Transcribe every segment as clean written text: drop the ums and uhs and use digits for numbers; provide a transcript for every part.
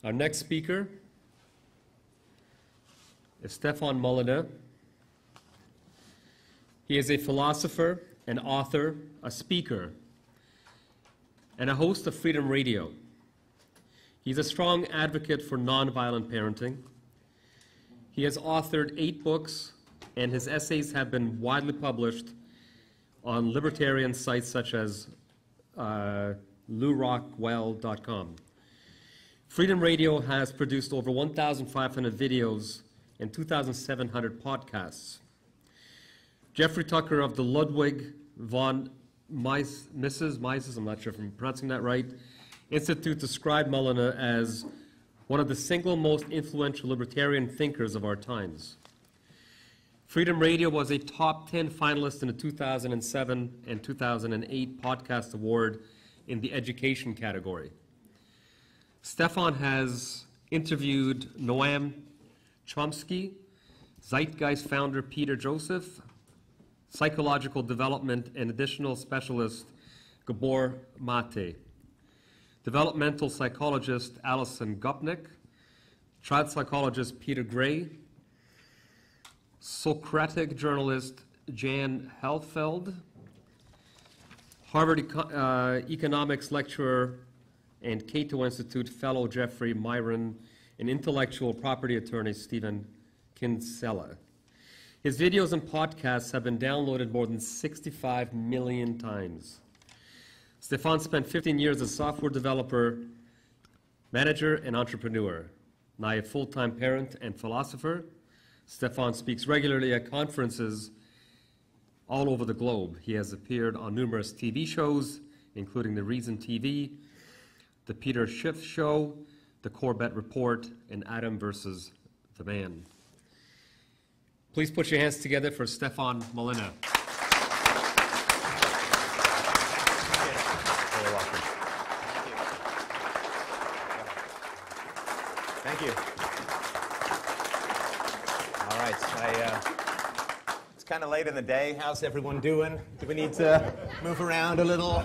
Our next speaker is Stefan Molyneux. He is a philosopher, an author, a speaker, and a host of Freedom Radio. He's a strong advocate for nonviolent parenting. He has authored 8 books, and his essays have been widely published on libertarian sites such as LouRockwell.com. Freedom Radio has produced over 1,500 videos and 2,700 podcasts. Jeffrey Tucker of the Ludwig von Mises, I'm not sure if I'm pronouncing that right, Institute described Molyneux as one of the single most influential libertarian thinkers of our times. Freedom Radio was a top 10 finalist in the 2007 and 2008 Podcast Award in the education category. Stefan has interviewed Noam Chomsky, Zeitgeist founder Peter Joseph, psychological development and additional specialist Gabor Mate, developmental psychologist Alison Gopnik, child psychologist Peter Gray, Socratic journalist Jan Helfeld, Harvard economics lecturer and Cato Institute fellow Jeffrey Myron, and intellectual property attorney Stephen Kinsella. His videos and podcasts have been downloaded more than 65 million times. Stefan spent 15 years as a software developer, manager, and entrepreneur. Now a full-time parent and philosopher, Stefan speaks regularly at conferences all over the globe. He has appeared on numerous TV shows, including The Reason TV, The Peter Schiff Show, The Corbett Report, and Adam versus the Man. Please put your hands together for Stefan Molyneux. You're welcome. Thank you. All right. It's kind of late in the day. How's everyone doing? Do we need to move around a little?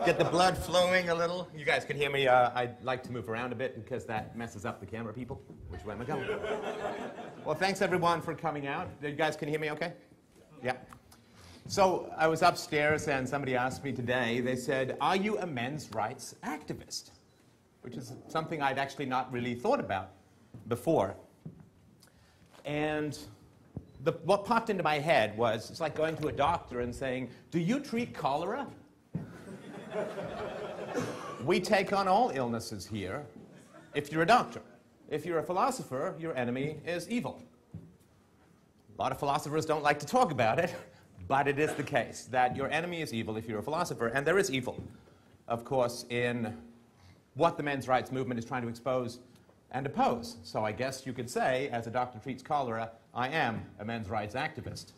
Get the blood flowing a little? You guys can hear me. I'd like to move around a bit because that messes up the camera people. Which way am I going? Well, thanks everyone for coming out. You guys can hear me okay? Yeah. So I was upstairs and somebody asked me today, they said, are you a men's rights activist? Which is something I'd actually not really thought about before. And what popped into my head was, it's like going to a doctor and saying, do you treat cholera? We take on all illnesses here if you're a doctor. If you're a philosopher, your enemy is evil. A lot of philosophers don't like to talk about it, but it is the case that your enemy is evil if you're a philosopher. And there is evil, of course, in what the men's rights movement is trying to expose and oppose. So I guess you could say, as a doctor treats cholera, I am a men's rights activist.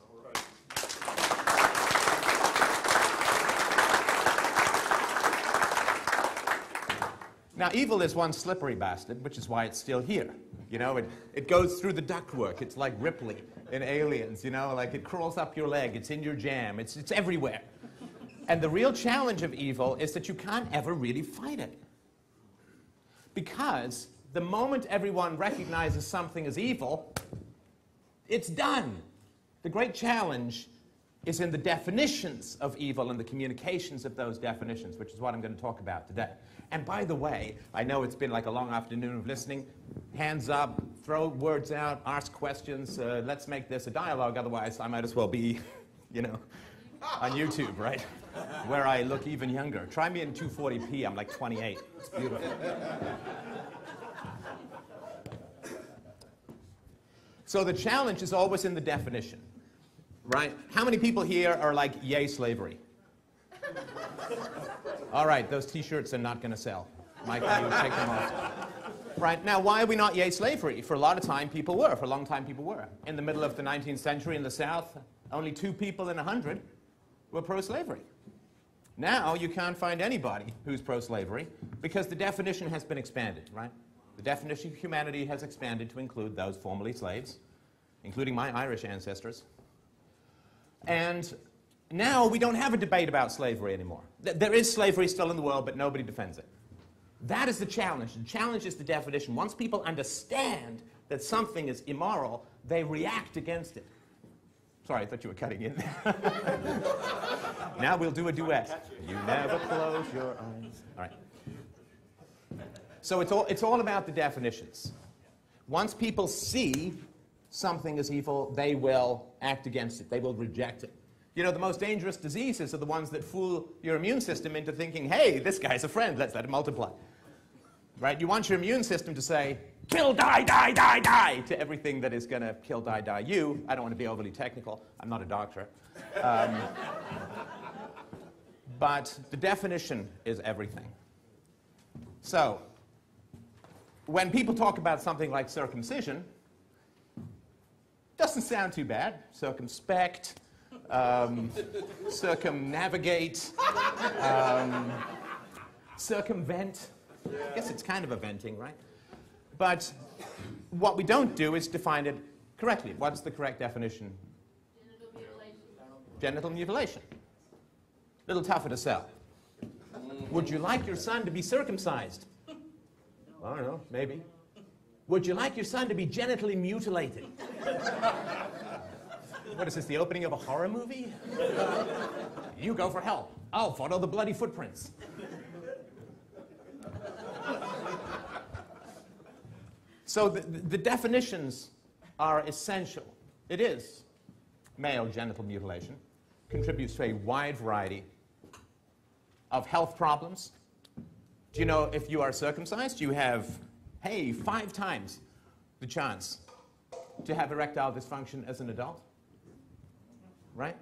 Now, evil is one slippery bastard, which is why it's still here. You know, it goes through the ductwork. It's like Ripley in Aliens, you know, like it crawls up your leg. It's in your jam. It's everywhere. And the real challenge of evil is that you can't ever really fight it. Because the moment everyone recognizes something as evil, it's done. The great challenge is in the definitions of evil and the communications of those definitions, which is what I'm going to talk about today. And by the way, I know it's been like a long afternoon of listening. Hands up, throw words out, ask questions. Let's make this a dialogue. Otherwise, I might as well be, you know, on YouTube, right? Where I look even younger. Try me in 240p. I'm like 28. It's beautiful. So the challenge is always in the definition, right? How many people here are like, yay, slavery? All right, those T-shirts are not going to sell. Mike, can you take them off? Right, now why are we not yay slavery? For a lot of time people were, for a long time people were. In the middle of the 19th century in the South, only 2 people in 100 were pro-slavery. Now you can't find anybody who's pro-slavery because the definition has been expanded, right? The definition of humanity has expanded to include those formerly slaves, including my Irish ancestors. And now we don't have a debate about slavery anymore. There is slavery still in the world, but nobody defends it. That is the challenge. The challenge is the definition. Once people understand that something is immoral, they react against it. Sorry, I thought you were cutting in there. Now we'll do a duet. You never close your eyes. All right. So it's all about the definitions. Once people see something as evil, they will act against it. They will reject it. You know, the most dangerous diseases are the ones that fool your immune system into thinking, hey, this guy's a friend, let's let him multiply. Right? You want your immune system to say, kill, die, die, die, die, to everything that is going to kill, die, die you. I don't want to be overly technical. I'm not a doctor. But the definition is everything. So, when people talk about something like circumcision, doesn't sound too bad. Circumspect, circumnavigate, circumvent. I guess it's kind of a venting, right? But what we don't do is define it correctly. What's the correct definition? Genital mutilation. Genital mutilation. A little tougher to sell. Would you like your son to be circumcised? I don't know, maybe. Would you like your son to be genitally mutilated? What is this, the opening of a horror movie? You go for help. I'll follow the bloody footprints. So the definitions are essential. It is male genital mutilation. Contributes to a wide variety of health problems. Do you know if you are circumcised, you have, hey, 5 times the chance to have erectile dysfunction as an adult? Right?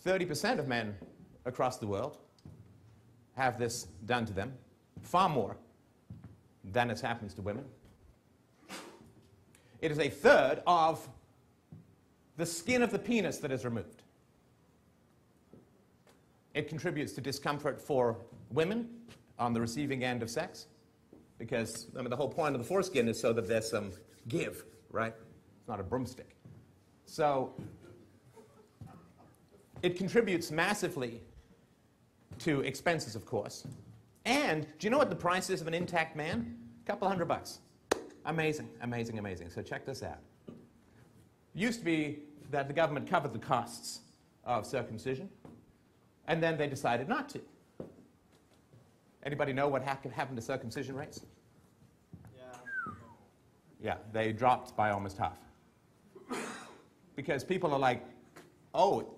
30% of men across the world have this done to them. Far more than it happens to women. It is a third of the skin of the penis that is removed. It contributes to discomfort for women on the receiving end of sex, because I mean, the whole point of the foreskin is so that there's some give, right? It's not a broomstick. So it contributes massively to expenses, of course. And do you know what the price is of an intact man? A couple $100. Amazing, amazing, amazing. So check this out. Used to be that the government covered the costs of circumcision, and then they decided not to. Anybody know what happened to circumcision rates? Yeah, they dropped by almost half. Because people are like, oh,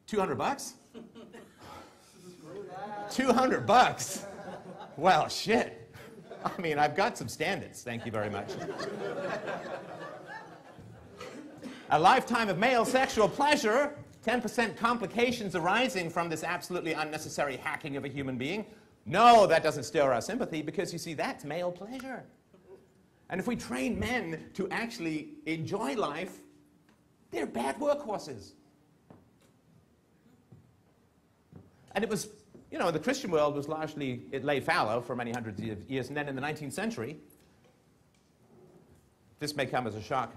$200? $200? Well, shit. I mean, I've got some standards, thank you very much. A lifetime of male sexual pleasure, 10% complications arising from this absolutely unnecessary hacking of a human being. No, that doesn't stir our sympathy, because you see, that's male pleasure. And if we train men to actually enjoy life, they're bad workhorses. And it was, you know, the Christian world was largely, it lay fallow for many hundreds of years. And then in the 19th century, this may come as a shock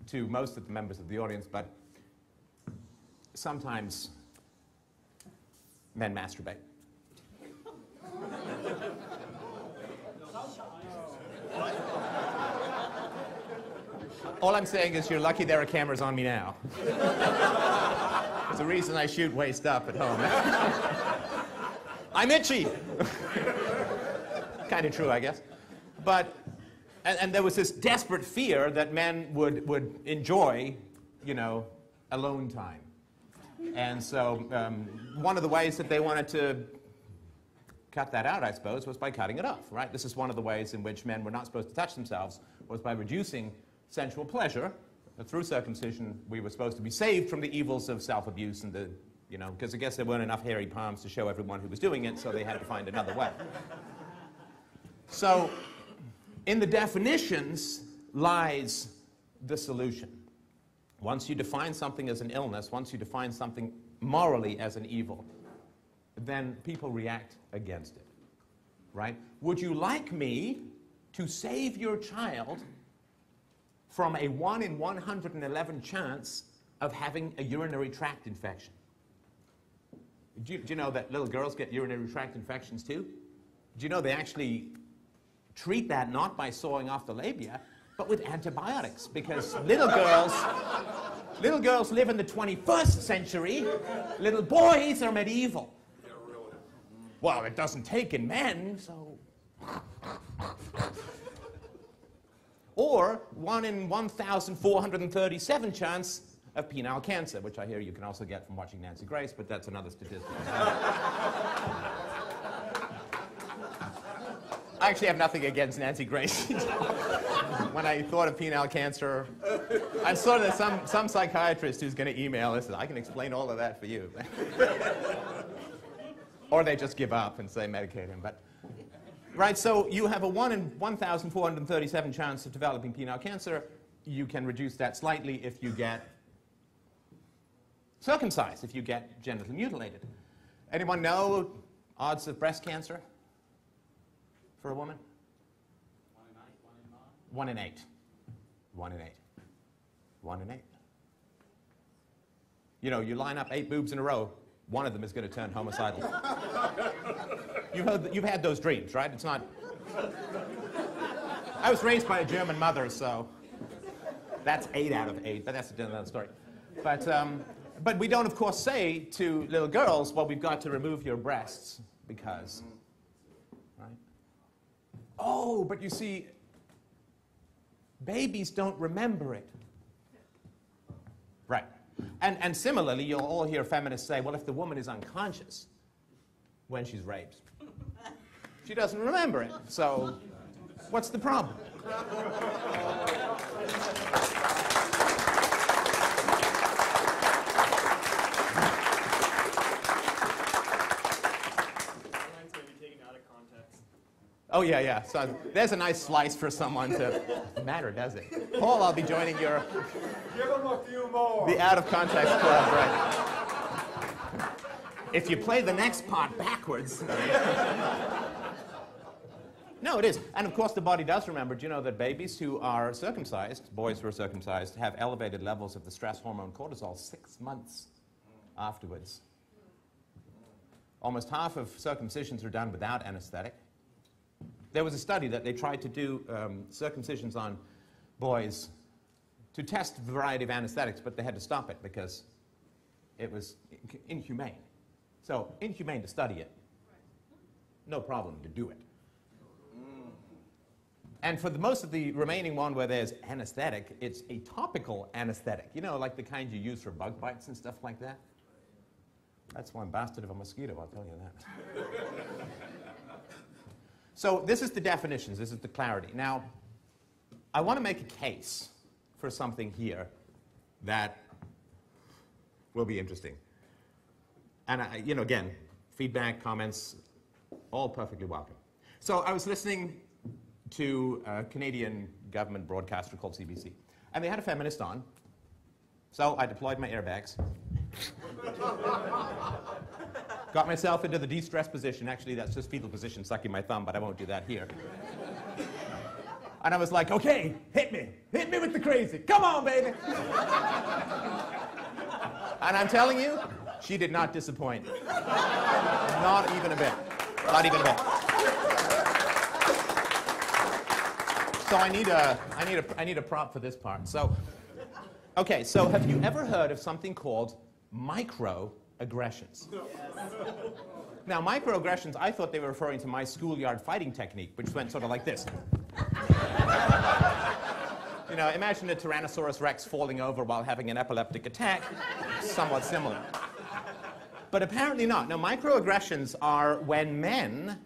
to most of the members of the audience, but sometimes men masturbate. All I'm saying is you're lucky there are cameras on me now. There's a reason I shoot waist up at home. I'm itchy. Kind of true, I guess. But, and there was this desperate fear that men would enjoy, you know, alone time. And so one of the ways that they wanted to cut that out, I suppose, was by cutting it off, right? This is one of the ways in which men were not supposed to touch themselves, was by reducing sensual pleasure. Through circumcision, we were supposed to be saved from the evils of self-abuse and the, you know, because I guess there weren't enough hairy palms to show everyone who was doing it, so they had to find another way. So, in the definitions lies the solution. Once you define something as an illness, once you define something morally as an evil, then people react against it, right? Would you like me to save your child from a 1 in 111 chance of having a urinary tract infection? Do you know that little girls get urinary tract infections too? Do you know they actually treat that not by sawing off the labia, but with antibiotics? Because little girls live in the 21st century. Little boys are medieval. Well, it doesn't take in men, so... Or 1 in 1,437 chance of penile cancer, which I hear you can also get from watching Nancy Grace, but that's another statistic. I actually have nothing against Nancy Grace. When I thought of penile cancer, I saw that some psychiatrist who's going to email us, I can explain all of that for you. Or they just give up and say medicate him. But, right, so you have a 1 in 1,437 chance of developing penile cancer. You can reduce that slightly if you get circumcised, if you get genitally mutilated. Anyone know odds of breast cancer for a woman? 1 in 8. 1 in 8. 1 in 8. You know, you line up 8 boobs in a row, one of them is going to turn homicidal. You've had those dreams, right? It's not... I was raised by a German mother, so that's 8 out of 8, but that's another story. But we don't, of course, say to little girls, well, we've got to remove your breasts because, right? Oh, but you see, babies don't remember it. Right. And similarly, you'll all hear feminists say, well, if the woman is unconscious when she's raped, she doesn't remember it. So what's the problem? Oh, yeah, yeah. So there's a nice slice for someone to... Doesn't matter, does it? Paul, I'll be joining your... Give him a few more. The out-of-context club, right? If you play the next part backwards... No, it is. And, of course, the body does remember. Do you know that babies who are circumcised, boys who are circumcised, have elevated levels of the stress hormone cortisol 6 months afterwards? Almost half of circumcisions are done without anesthetic. There was a study that they tried to do circumcisions on boys to test a variety of anesthetics, but they had to stop it because it was inhumane. So, inhumane to study it. No problem to do it. And for most of the remaining one where there's anesthetic, it's a topical anesthetic. You know, like the kind you use for bug bites and stuff like that. That's one bastard of a mosquito, I'll tell you that. So this is the definitions, this is the clarity. Now, I want to make a case for something here that will be interesting. And, you know, again, feedback, comments, all perfectly welcome. So I was listening to a Canadian government broadcaster called CBC, and they had a feminist on. So I deployed my airbags. Got myself into the de-stress position. Actually, that's just fetal position, sucking my thumb, but I won't do that here. And I was like, okay, hit me. Hit me with the crazy. Come on, baby. And I'm telling you, she did not disappoint. Not even a bit. Not even a bit. So I need a prop for this part. So, okay, so have you ever heard of something called microaggressions? Now, microaggressions, I thought they were referring to my schoolyard fighting technique, which went sort of like this. You know, imagine a Tyrannosaurus Rex falling over while having an epileptic attack. Somewhat similar. But apparently not. Now, microaggressions are when men...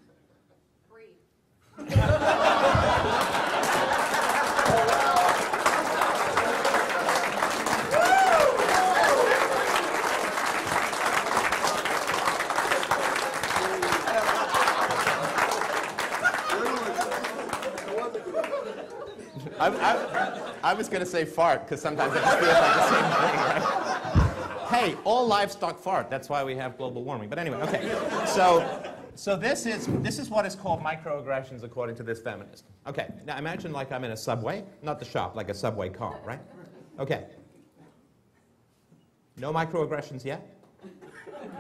I was going to say fart, because sometimes it just feels like the same thing, right? Hey, all livestock fart. That's why we have global warming. But anyway, okay. So this is what is called microaggressions according to this feminist. Okay, now imagine like I'm in a subway, not the shop, like a subway car, right? Okay. No microaggressions yet?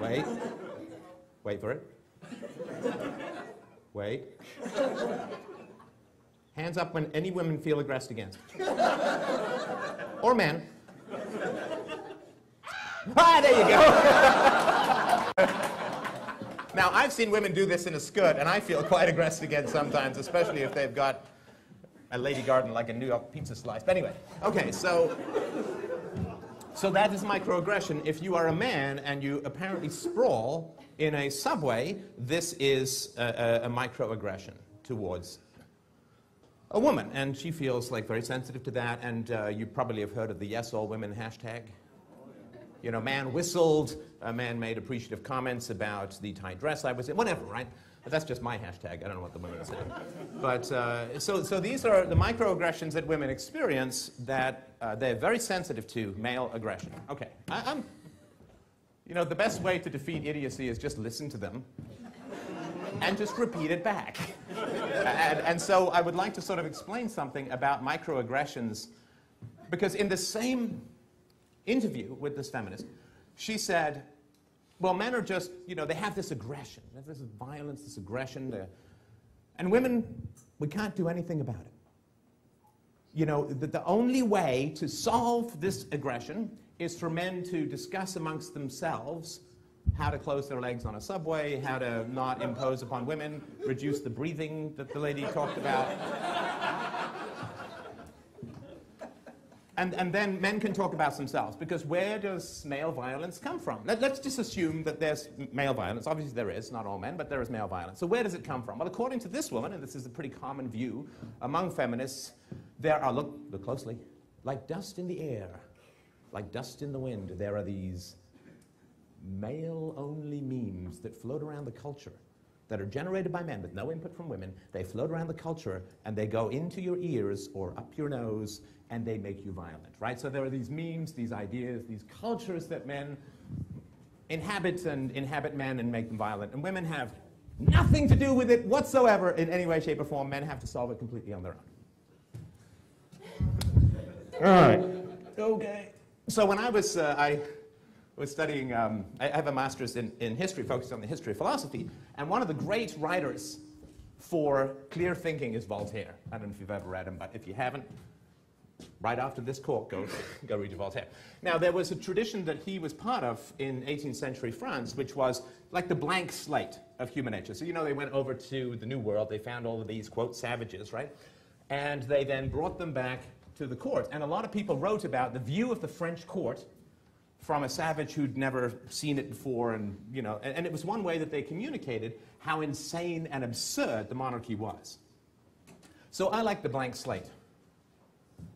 Wait. Wait for it. Wait. Hands up when any women feel aggressed against. Or men. Ah, there you go. Now, I've seen women do this in a skirt, and I feel quite aggressed against sometimes, especially if they've got a lady garden like a New York pizza slice. But anyway, okay, so that is microaggression. If you are a man and you apparently sprawl in a subway, this is a microaggression towards a woman, and she feels like very sensitive to that. And you probably have heard of the Yes All Women hashtag. You know, man whistled, a man made appreciative comments about the tight dress I was in, whatever, right? But that's just my hashtag. I don't know what the women are saying. But so these are the microaggressions that women experience that they're very sensitive to male aggression. Okay, you know, the best way to defeat idiocy is just listen to them and just repeat it back. And so I would like to sort of explain something about microaggressions, because in the same interview with this feminist, she said, well, men are just, you know, they have this aggression, this violence, this aggression, and women, we can't do anything about it. You know, the only way to solve this aggression is for men to discuss amongst themselves how to close their legs on a subway, how to not impose upon women, reduce the breathing that the lady talked about. And then men can talk about themselves, because where does male violence come from? Let's just assume that there's male violence. Obviously there is, not all men, but there is male violence. So where does it come from? Well, according to this woman, and this is a pretty common view among feminists, there are, look closely, like dust in the air, like dust in the wind, there are these male-only memes that float around the culture that are generated by men with no input from women. They float around the culture, and they go into your ears or up your nose, and they make you violent, right? So there are these memes, these ideas, these cultures that men inhabit men and make them violent. And women have nothing to do with it whatsoever in any way, shape, or form. Men have to solve it completely on their own. All right. Okay. So when I was studying, I have a master's in history, focused on the history of philosophy, and one of the great writers for clear thinking is Voltaire. I don't know if you've ever read him, but if you haven't, right after this talk, go read Voltaire. Now, there was a tradition that he was part of in 18th century France, which was like the blank slate of human nature. So, you know, they went over to the New World, they found all of these, quote, savages, right? And they then brought them back to the court. And a lot of people wrote about the view of the French court from a savage who'd never seen it before, and, you know, and it was one way that they communicated how insane and absurd the monarchy was. So I like the blank slate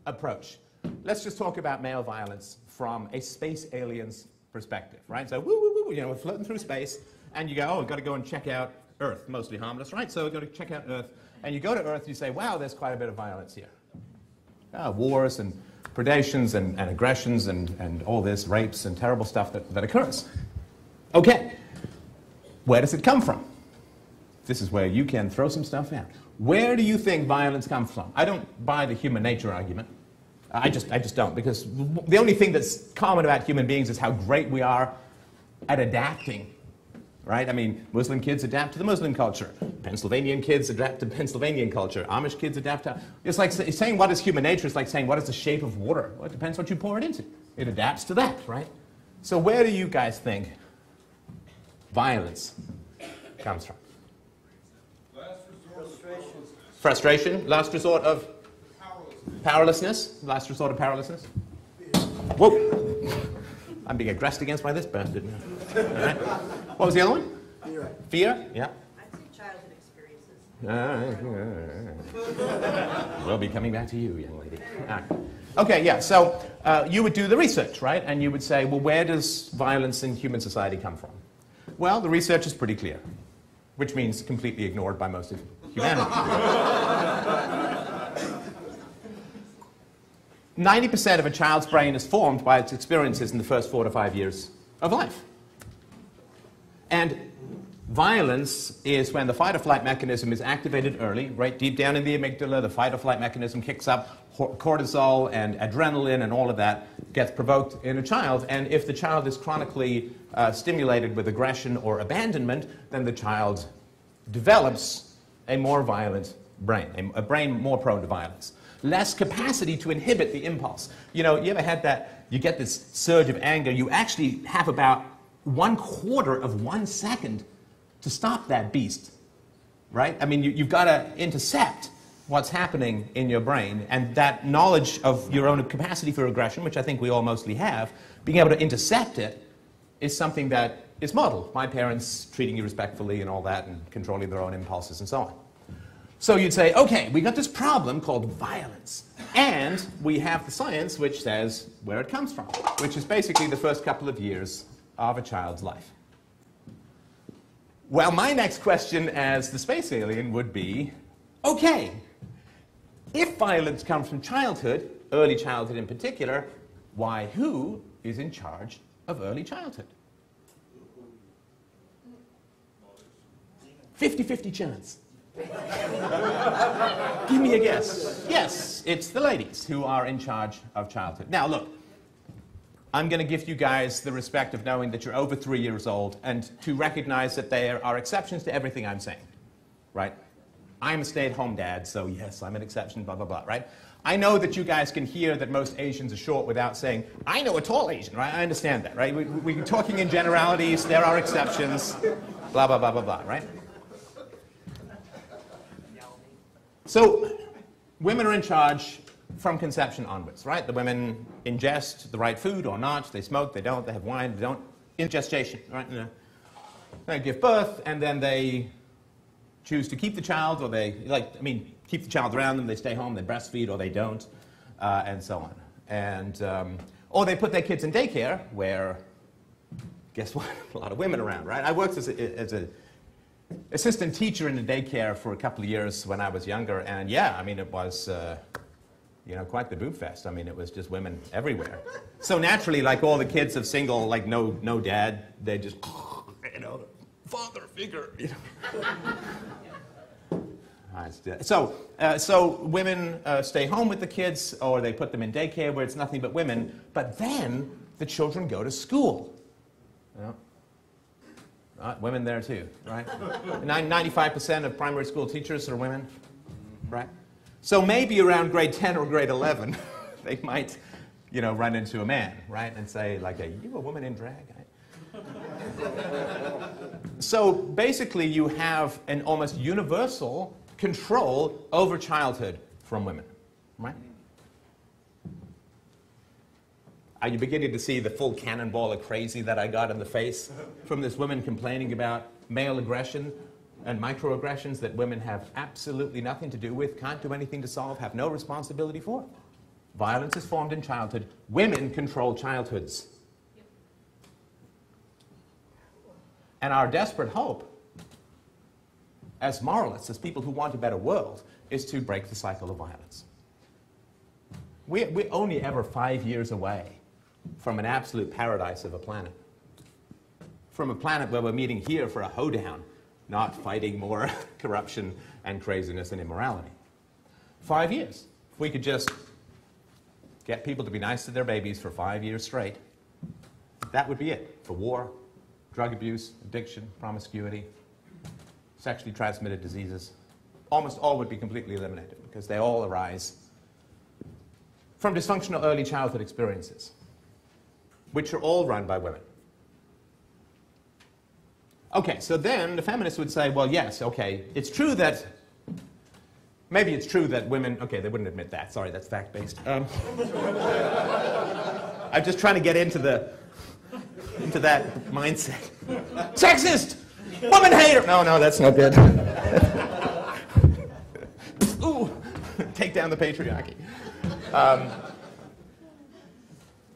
approach. Let's just talk about male violence from a space alien's perspective, right? So, woo, woo, woo, you know, we're floating through space, and you go, oh, we've got to go and check out Earth, mostly harmless, right? So we've got to check out Earth, and you go to Earth, you say, wow, there's quite a bit of violence here. Wars and predations and aggressions and all this, rapes and terrible stuff that occurs. Okay, where does it come from? This is where you can throw some stuff out. Where do you think violence comes from? I don't buy the human nature argument. I just don't, because the only thing that's common about human beings is how great we are at adapting, right? I mean, Muslim kids adapt to the Muslim culture. Pennsylvanian kids adapt to Pennsylvanian culture. Amish kids adapt to... It's like saying what is human nature is like saying what is the shape of water. Well, it depends what you pour it into. It adapts to that, right? So where do you guys think violence comes from? Frustration, last resort of powerlessness. Last resort of powerlessness. Whoa! I'm being aggressed against by this bastard now. All right. What was the other one? Fear. Fear? Yeah. I'd say childhood experiences. We'll be coming back to you, young lady. All right. Okay, yeah, so you would do the research, right? And you would say, well, where does violence in human society come from? Well, the research is pretty clear, which means completely ignored by most of humanity. 90% of a child's brain is formed by its experiences in the first 4 to 5 years of life. And violence is when the fight-or-flight mechanism is activated early, right deep down in the amygdala. The fight-or-flight mechanism kicks up, cortisol and adrenaline and all of that gets provoked in a child. And if the child is chronically stimulated with aggression or abandonment, then the child develops a more violent brain, a brain more prone to violence. Less capacity to inhibit the impulse. You know, you ever had that, you get this surge of anger, you actually have about 1/4 of 1 second to stop that beast, right? I mean, you've got to intercept what's happening in your brain, and that knowledge of your own capacity for aggression, which I think we all mostly have, being able to intercept it is something that is modeled. My parents treating you respectfully and all that, and controlling their own impulses and so on. So you'd say, okay, we got this problem called violence, and we have the science which says where it comes from, which is basically the first couple of years of a child's life. Well, my next question as the space alien would be, okay, if violence comes from childhood, early childhood in particular, who is in charge of early childhood? 50-50 chance. Give me a guess. Yes, it's the ladies who are in charge of childhood. Now, look, I'm going to give you guys the respect of knowing that you're over 3 years old and to recognize that there are exceptions to everything I'm saying, right? I'm a stay-at-home dad, so yes, I'm an exception, blah, blah, blah, right? I know that you guys can hear that most Asians are short without saying, I know a tall Asian, right? I understand that, right? We're talking in generalities, there are exceptions, blah, blah, blah, blah, blah, right? So, women are in charge from conception onwards, right? The women ingest the right food or not, they smoke, they don't, they have wine, they don't, in gestation, right? They give birth, and then they choose to keep the child, or they, keep the child around them, they stay home, they breastfeed, or they don't, and so on. And, or they put their kids in daycare, where, guess what, a lot of women around, right? I worked as a assistant teacher in a daycare for a couple of years when I was younger, and yeah, I mean, it was, quite the boob fest. I mean, it was just women everywhere. So naturally, like all the kids of single, like no dad, they just, father figure, So women stay home with the kids, or they put them in daycare where it's nothing but women, but then the children go to school. Women there too, right? 95% of primary school teachers are women, right? So maybe around grade 10 or grade 11, they might, run into a man, right? And say, like, are you a woman in drag? So basically you have an almost universal control over childhood from women, right? Are you beginning to see the full cannonball of crazy that I got in the face from this woman complaining about male aggression and microaggressions that women have absolutely nothing to do with, can't do anything to solve, have no responsibility for? Violence is formed in childhood. Women control childhoods. And our desperate hope, as moralists, as people who want a better world, is to break the cycle of violence. We're only ever 5 years away from an absolute paradise of a planet. From a planet where we're meeting here for a hoedown, not fighting more corruption and craziness and immorality. 5 years. If we could just get people to be nice to their babies for 5 years straight, that would be it for war, drug abuse, addiction, promiscuity, sexually transmitted diseases. Almost all would be completely eliminated because they all arise from dysfunctional early childhood experiences, which are all run by women. Okay, so then the feminists would say, well, yes, okay, it's true that, maybe it's true that women, okay, they wouldn't admit that, sorry, that's fact-based. I'm just trying to get into that mindset. Sexist! Woman hater! No, that's no good. Ooh, take down the patriarchy.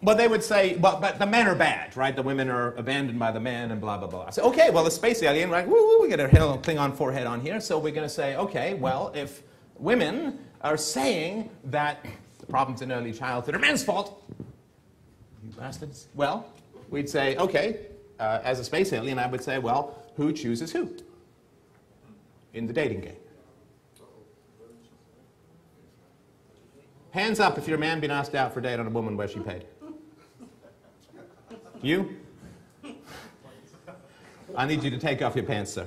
Well, they would say, well, but the men are bad, right? The women are abandoned by the men and blah, blah, blah. I say, okay, well, the space alien, right? Woo, we got a little Klingon forehead on here, so we're going to say, okay, well, if women are saying that the problems in early childhood are men's fault, you bastards, well, we'd say, okay, as a space alien, I would say, well, who chooses who in the dating game? Hands up if your man been asked out for a date on a woman where she paid. You? I need you to take off your pants, sir.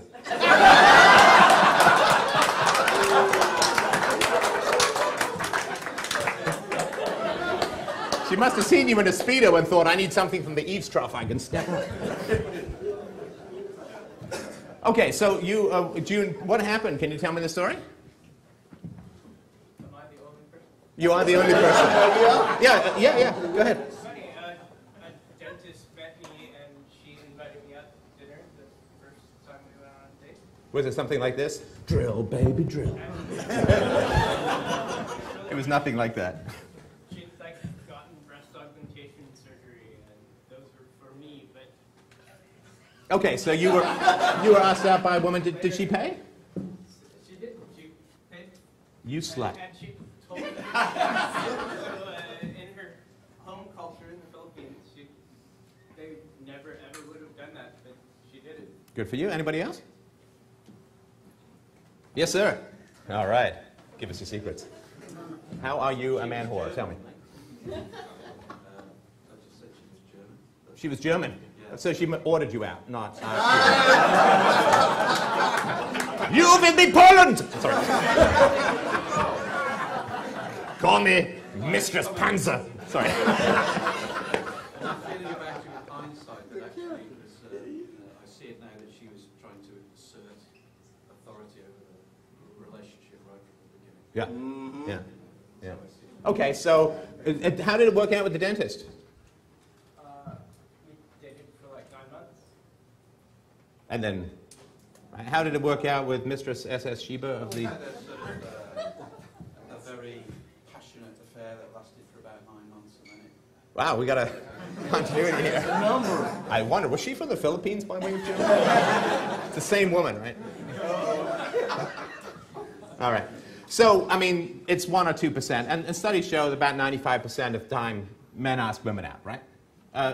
She must have seen you in a Speedo and thought, I need something from the eavesdrop I can step on. Okay, so you, June, what happened? Can you tell me the story? Am I the only person? You are the only person. Yeah, go ahead. It's funny, a dentist met me and she invited me out to dinner the first time we went on a date. Was it something like this? Drill, baby, drill. It was nothing like that. She'd like gotten breast augmentation surgery and those were for me, but Okay, so you were asked out by a woman. Did she pay? she didn't. She paid. You slut. And she told me that. So in her home culture in the Philippines, they never ever would have done that, but she did it. Good for you. Anybody else? Yes, sir. All right. Give us your secrets. How are you a man whore? Tell me. She was German. So she ordered you out, not you will be Poland! Sorry. Call me Mistress Panzer. Sorry. Feeling about it with hindsight, but actually, it was, I see it now that she was trying to assert authority over the relationship right from the beginning. Yeah. Okay, so how did it work out with the dentist? We dated for like 9 months. And then, how did it work out with Mistress SS Sheba of the... We had a sort of a very passionate affair that lasted for about 9 months, and then it... Wow, we got a continuity here. I wonder, was she from the Philippines by way of Germany? It's the same woman, right? All right. So, I mean, it's 1 or 2%, and studies show that about 95% of the time men ask women out, right?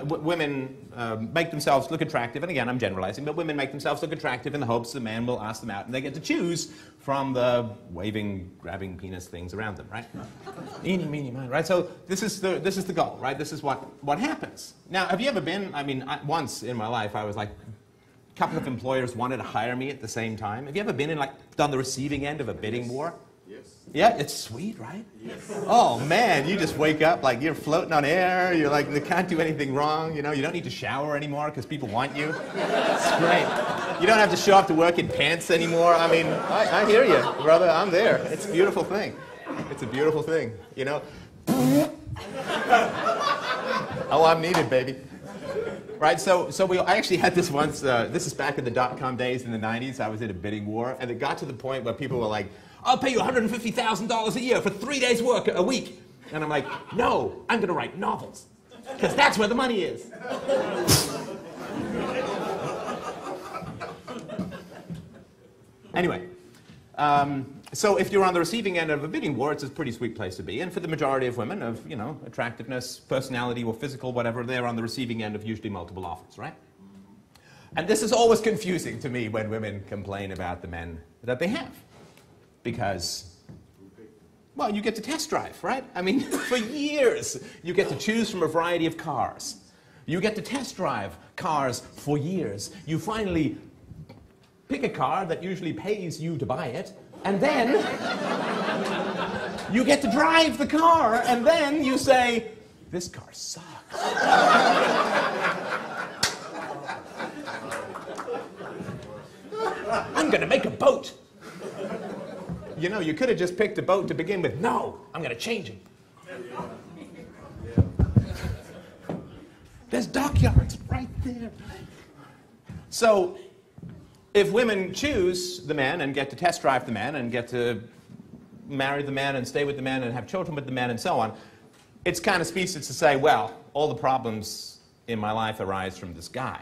Women make themselves look attractive, and again, I'm generalizing, but women make themselves look attractive in the hopes the man will ask them out, and they get to choose from the waving, grabbing penis things around them, right? Eeny, meeny, miny, right? So this is the goal, right? This is what happens. Now, have you ever been? I mean, once in my life, I was like, a couple of employers wanted to hire me at the same time. Have you ever been in on the receiving end of a bidding war? Yes. Yeah, it's sweet, right? Yes. Oh man, you just wake up like you're floating on air. You're like, they can't do anything wrong. You know, you don't need to shower anymore because people want you. It's great. You don't have to show up to work in pants anymore. I mean, I hear you, brother. I'm there. It's a beautiful thing. It's a beautiful thing. You know. Oh, I'm needed, baby. Right, so I actually had this once. This is back in the dot-com days in the 90s. I was in a bidding war, and it got to the point where people were like, I'll pay you $150,000 a year for 3 days' work a week. And I'm like, no, I'm going to write novels, because that's where the money is. Anyway, so if you're on the receiving end of a bidding war, it's a pretty sweet place to be. And for the majority of women, of attractiveness, personality, or physical, whatever, they're on the receiving end of usually multiple offers, right? And this is always confusing to me when women complain about the men that they have. Because, well, you get to test drive, right? I mean, for years, you get to choose from a variety of cars. You get to test drive cars for years. You finally pick a car that usually pays you to buy it, and then you get to drive the car, and then you say, this car sucks. I'm going to make a boat. You know, you could have just picked a boat to begin with. No, I'm going to change it. There's dockyards right there. So, if women choose the man and get to test drive the man and get to marry the man and stay with the man and have children with the man and so on, it's kind of specious to say, well, all the problems in my life arise from this guy.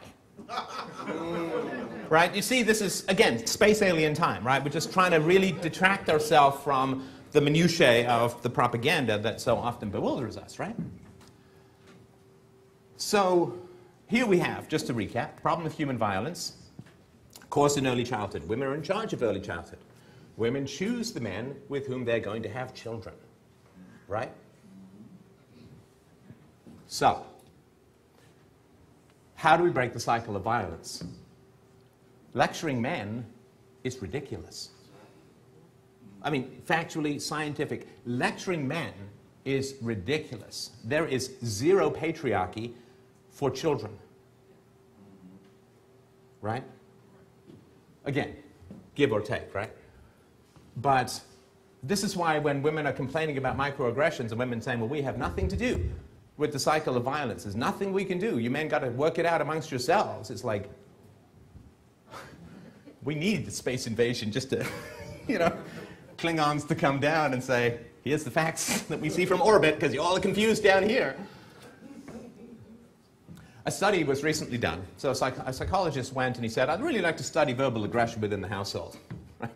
Right? You see, this is, again, space alien time, right? We're just trying to really detract ourselves from the minutiae of the propaganda that so often bewilders us, right? So, here we have, just to recap, problem of human violence, of course in early childhood. Women are in charge of early childhood. Women choose the men with whom they're going to have children, right? So, how do we break the cycle of violence? Lecturing men is ridiculous. I mean, factually, scientific. Lecturing men is ridiculous. There is zero patriarchy for children. Right? Again, give or take, right? But this is why when women are complaining about microaggressions and women saying, well, we have nothing to do with the cycle of violence. There's nothing we can do. You men got to work it out amongst yourselves. It's like, we need the space invasion just to, you know, Klingons to come down and say, here's the facts that we see from orbit because you all are confused down here. A study was recently done. So a psychologist went and he said, I'd really like to study verbal aggression within the household. Right?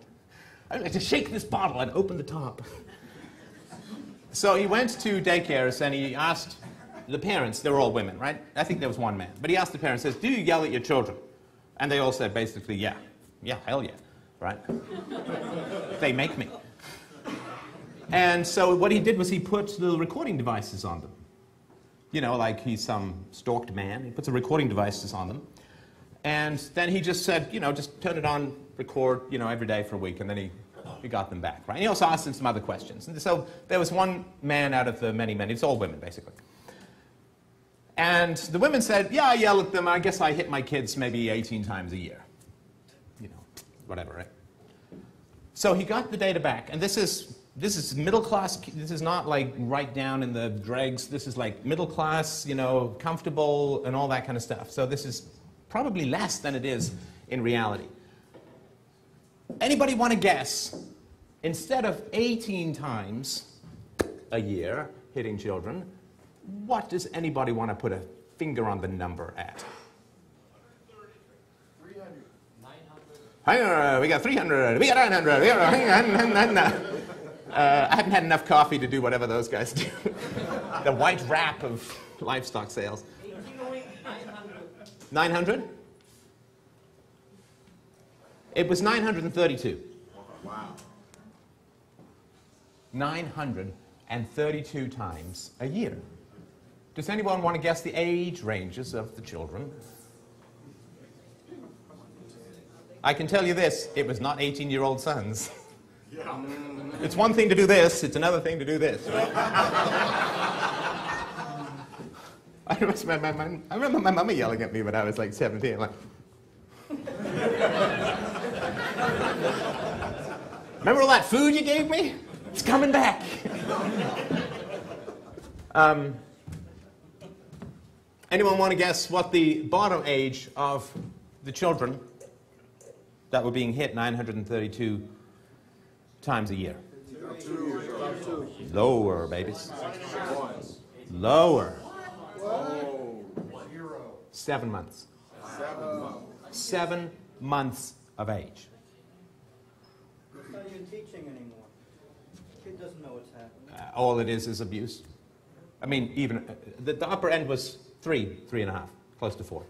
I'd like to shake this bottle and open the top. So he went to daycares and he asked the parents, they were all women, right? I think there was one man. But he asked the parents, says, do you yell at your children? And they all said basically, yeah. Yeah, hell yeah, right? They make me. And so what he did was he put little recording devices on them. You know, like he's some stalked man. He puts a recording devices on them. And then he just said, you know, just turn it on, record, you know, every day for a week. And then he got them back, right? And he also asked them some other questions. And so there was one man out of the many men. It's all women, basically. And the women said, yeah, I yell at them. I guess I hit my kids maybe 18 times a year. You know, whatever, right? So he got the data back. And this is middle class. This is not like right down in the dregs. This is like middle class, you know, comfortable and all that kind of stuff. So this is probably less than it is in reality. Anybody want to guess, instead of 18 times a year hitting children, what does anybody want to put a finger on the number at? 900. We got 300. We got 900. We got 900. I haven't had enough coffee to do whatever those guys do. The white wrap of livestock sales. 900? It was 932. Wow. 932 times a year. Does anyone want to guess the age ranges of the children? I can tell you this, it was not 18-year-old sons. Yeah. It's one thing to do this, it's another thing to do this. Right? I remember my mama yelling at me when I was like 17. Like, remember all that food you gave me? It's coming back. Anyone want to guess what the bottom age of the children that were being hit 932 times a year? Lower, babies. Lower. 7 months. 7 months of age. It's not even teaching anymore. The kid doesn't know what's happening. All it is abuse. I mean, even the upper end was 3.5, close to 4.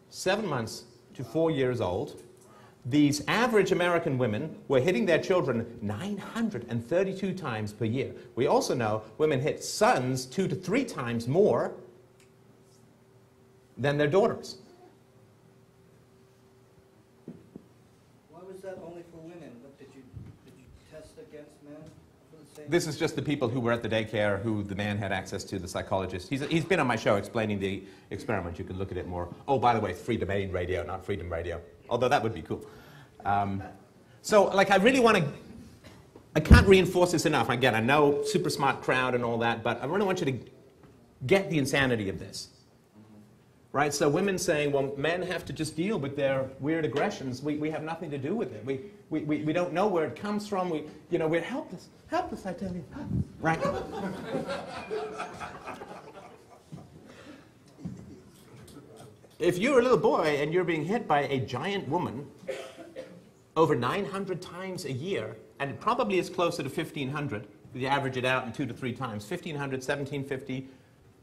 7 months to 4 years old. These average American women were hitting their children 932 times per year. We also know women hit sons 2 to 3 times more than their daughters. Why was that only for women? Did you test against men for the same? This is just the people who were at the daycare who the man had access to, the psychologist. He's been on my show explaining the experiment. You can look at it more. Oh, by the way, Freedom Aid Radio, not Freedom Radio. Although that would be cool. So, like, I really want to... I can't reinforce this enough. Again, I know super smart crowd and all that, but I really want you to get the insanity of this. Right? So women saying, well, men have to just deal with their weird aggressions. We have nothing to do with it. We don't know where it comes from. We're helpless. Helpless, I tell you. Right? If you're a little boy and you're being hit by a giant woman over 900 times a year, and it probably is closer to 1,500, if you average it out in 2 to 3 times, 1,500, 1,750,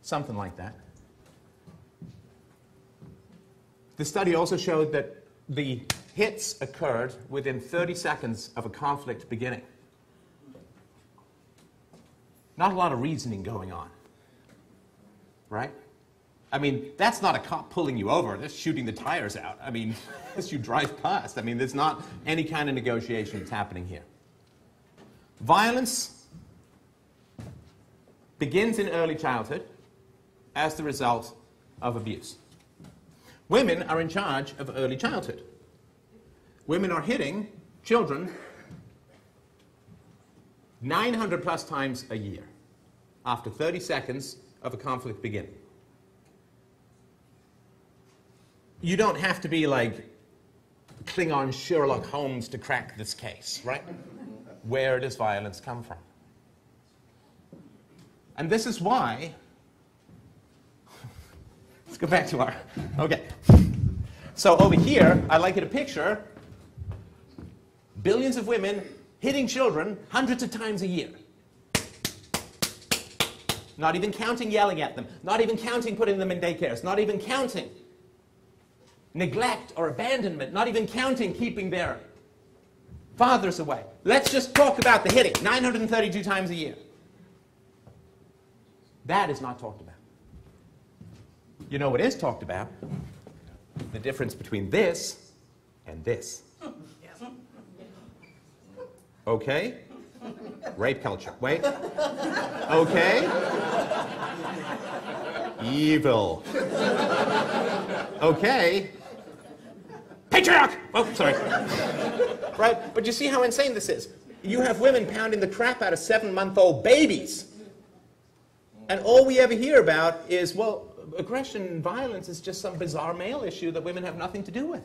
something like that. The study also showed that the hits occurred within 30 seconds of a conflict beginning. Not a lot of reasoning going on, right? I mean, that's not a cop pulling you over. They're shooting the tires out. I mean, as you drive past. I mean, there's not any kind of negotiation that's happening here. Violence begins in early childhood as the result of abuse. Women are in charge of early childhood. Women are hitting children 900 plus times a year after 30 seconds of a conflict beginning. You don't have to be like Klingon Sherlock Holmes to crack this case, right? Where does violence come from? And this is why, let's go back to our, okay. So over here, I'd like you to picture billions of women hitting children hundreds of times a year. Not even counting yelling at them, not even counting putting them in daycares, not even counting neglect or abandonment, not even counting keeping their fathers away. Let's just talk about the hitting, 932 times a year. That is not talked about. You know what is talked about? The difference between this and this. Okay? Rape culture. Wait. Okay? Evil. Okay? Patriarch! Oh, sorry. Right? But you see how insane this is. You have women pounding the crap out of 7-month-old babies. And all we ever hear about is, well, aggression and violence is just some bizarre male issue that women have nothing to do with.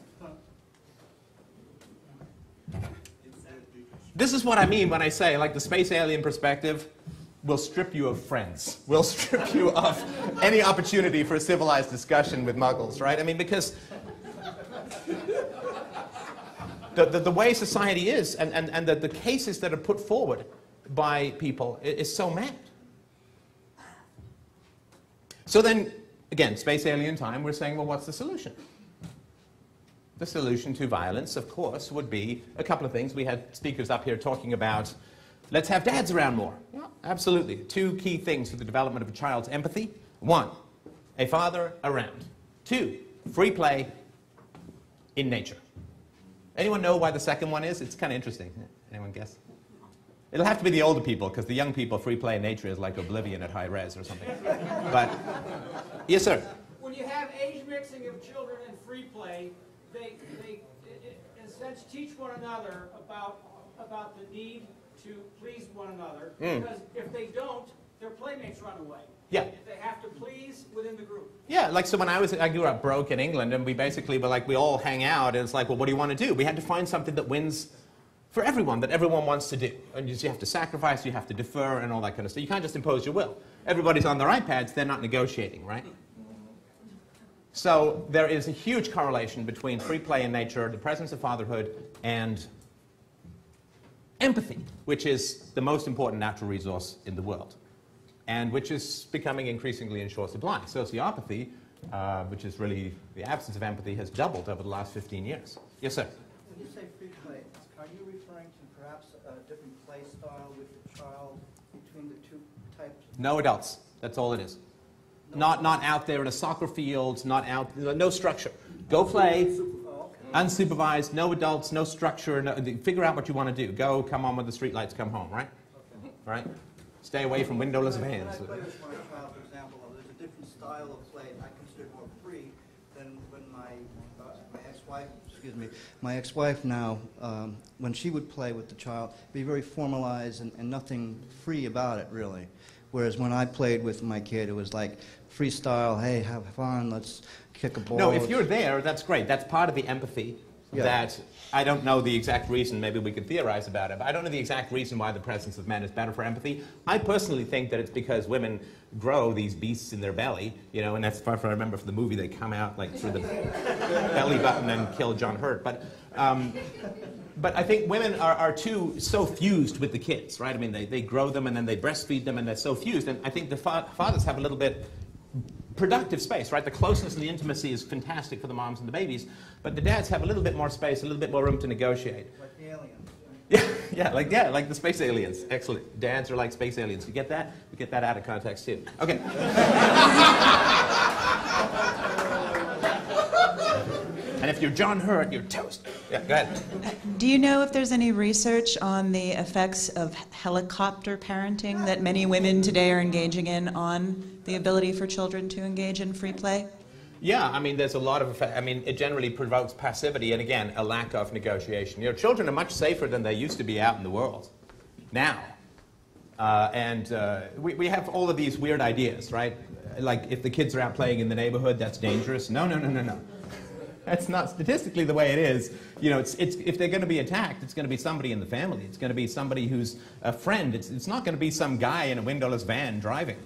This is what I mean when I say, like, the space alien perspective will strip you of friends, will strip you of any opportunity for a civilized discussion with muggles, right? I mean, because the way society is and the cases that are put forward by people is so mad. So then, again, space alien time, we're saying, well, what's the solution? The solution to violence, of course, would be a couple of things. We had speakers up here talking about, let's have dads around more. Yeah, absolutely. 2 key things for the development of a child's empathy. 1, a father around. 2, free play in nature. Anyone know why the second one is? It's kind of interesting. Anyone guess? It'll have to be the older people, because the young people, free play in nature is like Oblivion at high res or something. But, yes, sir? When you have age mixing of children and free play, they in a sense teach one another about the need to please one another. Because if they don't, their playmates run away. Yeah. They have to please within the group. Yeah, like, so when I grew up broke in England, and we basically were like, we all hang out, and it's like, well, what do you want to do? We had to find something that wins for everyone, that everyone wants to do. And you have to sacrifice, you have to defer, and all that kind of stuff. You can't just impose your will. Everybody's on their iPads, they're not negotiating, right? So there is a huge correlation between free play in nature, the presence of fatherhood, and empathy, which is the most important natural resource in the world, and which is becoming increasingly in short supply. Sociopathy, which is really the absence of empathy, has doubled over the last 15 years. Yes, sir? When you say free play, are you referring to perhaps a different play style with the child between the 2 types? No adults. That's all it is. Not out there in a soccer field, not out, no structure. Go play, unsupervised, no adults, no structure, figure out what you want to do. Go, come on when the streetlights come home, right? Okay. Right? Stay away from windowless vans. When I play with my child, for example, there's a different style of play I consider more free than when my ex-wife, my ex-wife now, when she would play with the child, be very formalized and nothing free about it, really. Whereas when I played with my kid, it was like freestyle, hey, have fun, let's kick a ball. No, if you're there, that's great. That's part of the empathy that I don't know the exact reason, maybe we could theorize about it, but I don't know the exact reason why the presence of men is better for empathy. I personally think that it's because women grow these beasts in their belly, you know, and that's if I remember from the movie, they come out like through the belly button and kill John Hurt. But I think women are so fused with the kids, right? I mean, they grow them and then they breastfeed them and they're so fused. And I think the fathers have a little bit productive space, right? The closeness and the intimacy is fantastic for the moms and the babies. But the dads have a little bit more space, a little bit more room to negotiate. Like the aliens. Yeah, like the space aliens. Excellent. Dads are like space aliens. You get that? We get that out of context too. Okay. And if you're John Hurt, you're toast. Yeah, go ahead. Do you know if there's any research on the effects of helicopter parenting that many women today are engaging in on the ability for children to engage in free play? Yeah, I mean, there's a lot of effect. I mean, it generally provokes passivity and, again, a lack of negotiation. You know, children are much safer than they used to be out in the world now. We have all of these weird ideas, right? Like, if the kids are out playing in the neighborhood, that's dangerous. No. That's not statistically the way it is. You know, if they're going to be attacked, it's going to be somebody in the family. It's going to be somebody who's a friend. It's not going to be some guy in a windowless van driving.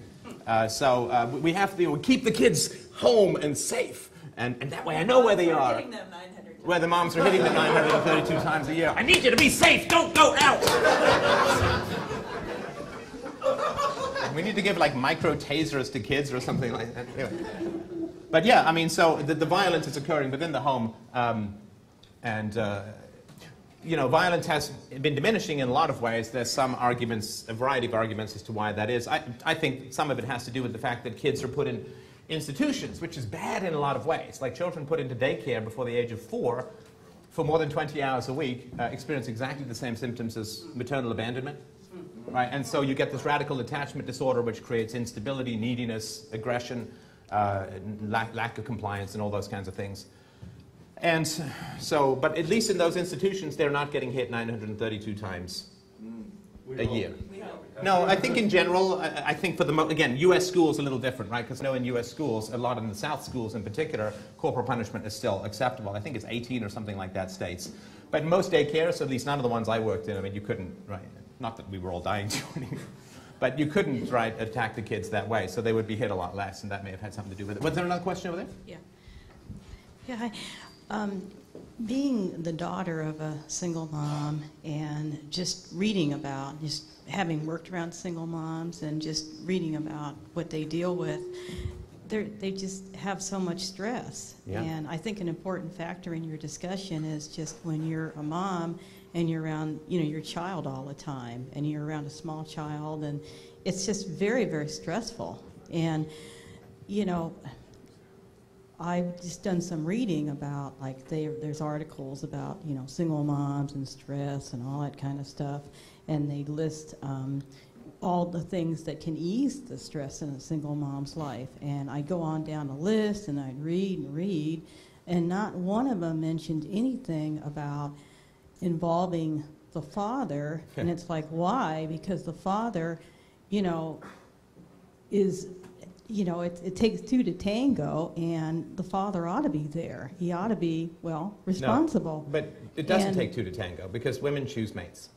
We have to keep the kids home and safe. And that way I know where they are. Where the moms are hitting them 932 times a year. I need you to be safe. Don't go out. We need to give like micro tasers to kids or something like that. Anyway. But yeah, I mean, so the violence is occurring within the home, you know, violence has been diminishing in a lot of ways. There's some arguments, a variety of arguments as to why that is. I think some of it has to do with the fact that kids are put in institutions, which is bad in a lot of ways. Like children put into daycare before the age of 4 for more than 20 hours a week experience exactly the same symptoms as maternal abandonment. Right? And so you get this radical attachment disorder, which creates instability, neediness, aggression, lack of compliance, and all those kinds of things. And so, but at least in those institutions, they're not getting hit 932 times a year. No, I think in general, I think for the again, U.S. schools a little different, right? Because I know in U.S. schools, a lot in the South schools in particular, corporal punishment is still acceptable. I think it's 18 or something like that states. But in most daycares, at least none of the ones I worked in, I mean, you couldn't, right? Not that we were all dying to anymore. But you couldn't, right, attack the kids that way, so they would be hit a lot less, and that may have had something to do with it. Was there another question over there? Yeah. Yeah, hi. Being the daughter of a single mom and just reading about, just having worked around single moms and just reading about what they deal with, they just have so much stress. Yeah. And I think an important factor in your discussion is just when you're a mom and you're around, you know, your child all the time, and you're around a small child, and it's just very, very stressful. And, you know, I've just done some reading about, like, there's articles about, you know, single moms and stress and all that kind of stuff, and they list all the things that can ease the stress in a single mom's life. And I go on down a list, and I'd read and read, and not one of them mentioned anything about involving the father. And it's like, why? Because the father, you know, is, you know, it takes two to tango, and the father ought to be there. He ought to be, well, responsible. No, but it doesn't take two to tango, because women choose mates.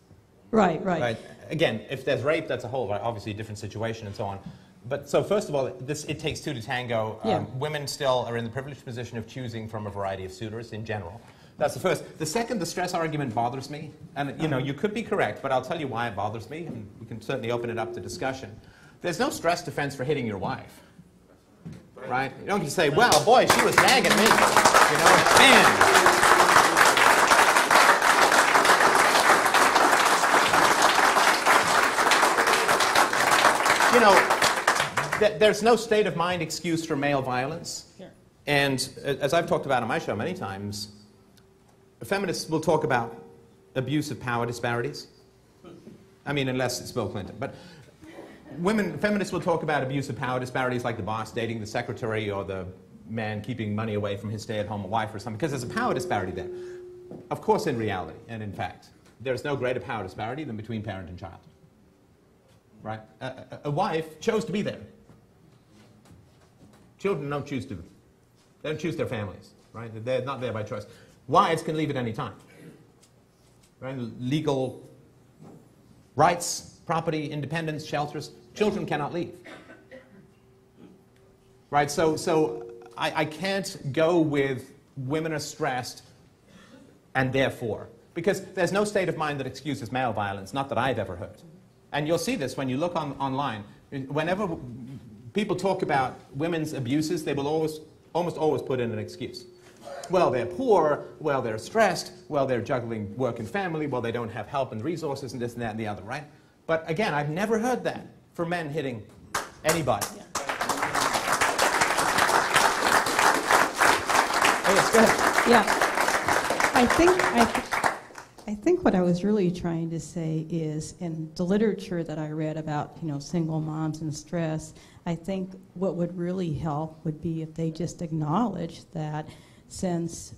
Right. Again, if there's rape, that's a whole, obviously a different situation and so on. But so first of all, it takes two to tango. Yeah. Women still are in the privileged position of choosing from a variety of suitors in general. That's the first. The second, the stress argument bothers me. And, you know, you could be correct, but I'll tell you why it bothers me, and we can certainly open it up to discussion. There's no stress defense for hitting your wife. Right? You don't just say, well, boy, she was nagging me. You know, man. You know, there's no state of mind excuse for male violence. Sure. And as I've talked about on my show many times, feminists will talk about abuse of power disparities. I mean, unless it's Bill Clinton. But feminists will talk about abuse of power disparities, like the boss dating the secretary or the man keeping money away from his stay-at-home wife or something, because there's a power disparity there. Of course, in reality, and in fact, there's no greater power disparity than between parent and child. Right? A wife chose to be there. Children don't choose to. They don't choose their families. Right? They're not there by choice. Wives can leave at any time. Right? Legal rights, property, independence, shelters. Children cannot leave. Right? So I can't go with women are stressed and therefore. Because there's no state of mind that excuses male violence, not that I've ever heard. And you'll see this when you look online. Whenever people talk about women's abuses, they will almost always put in an excuse. Well, they're poor, well, they're stressed, well, they're juggling work and family, well, they don't have help and resources and this and that and the other, right? But again, I've never heard that for men hitting anybody. Yeah. Oh, yes, go ahead. Yeah. I think what I was really trying to say is, in the literature that I read about, single moms and stress, I think what would really help would be if they just acknowledge that since,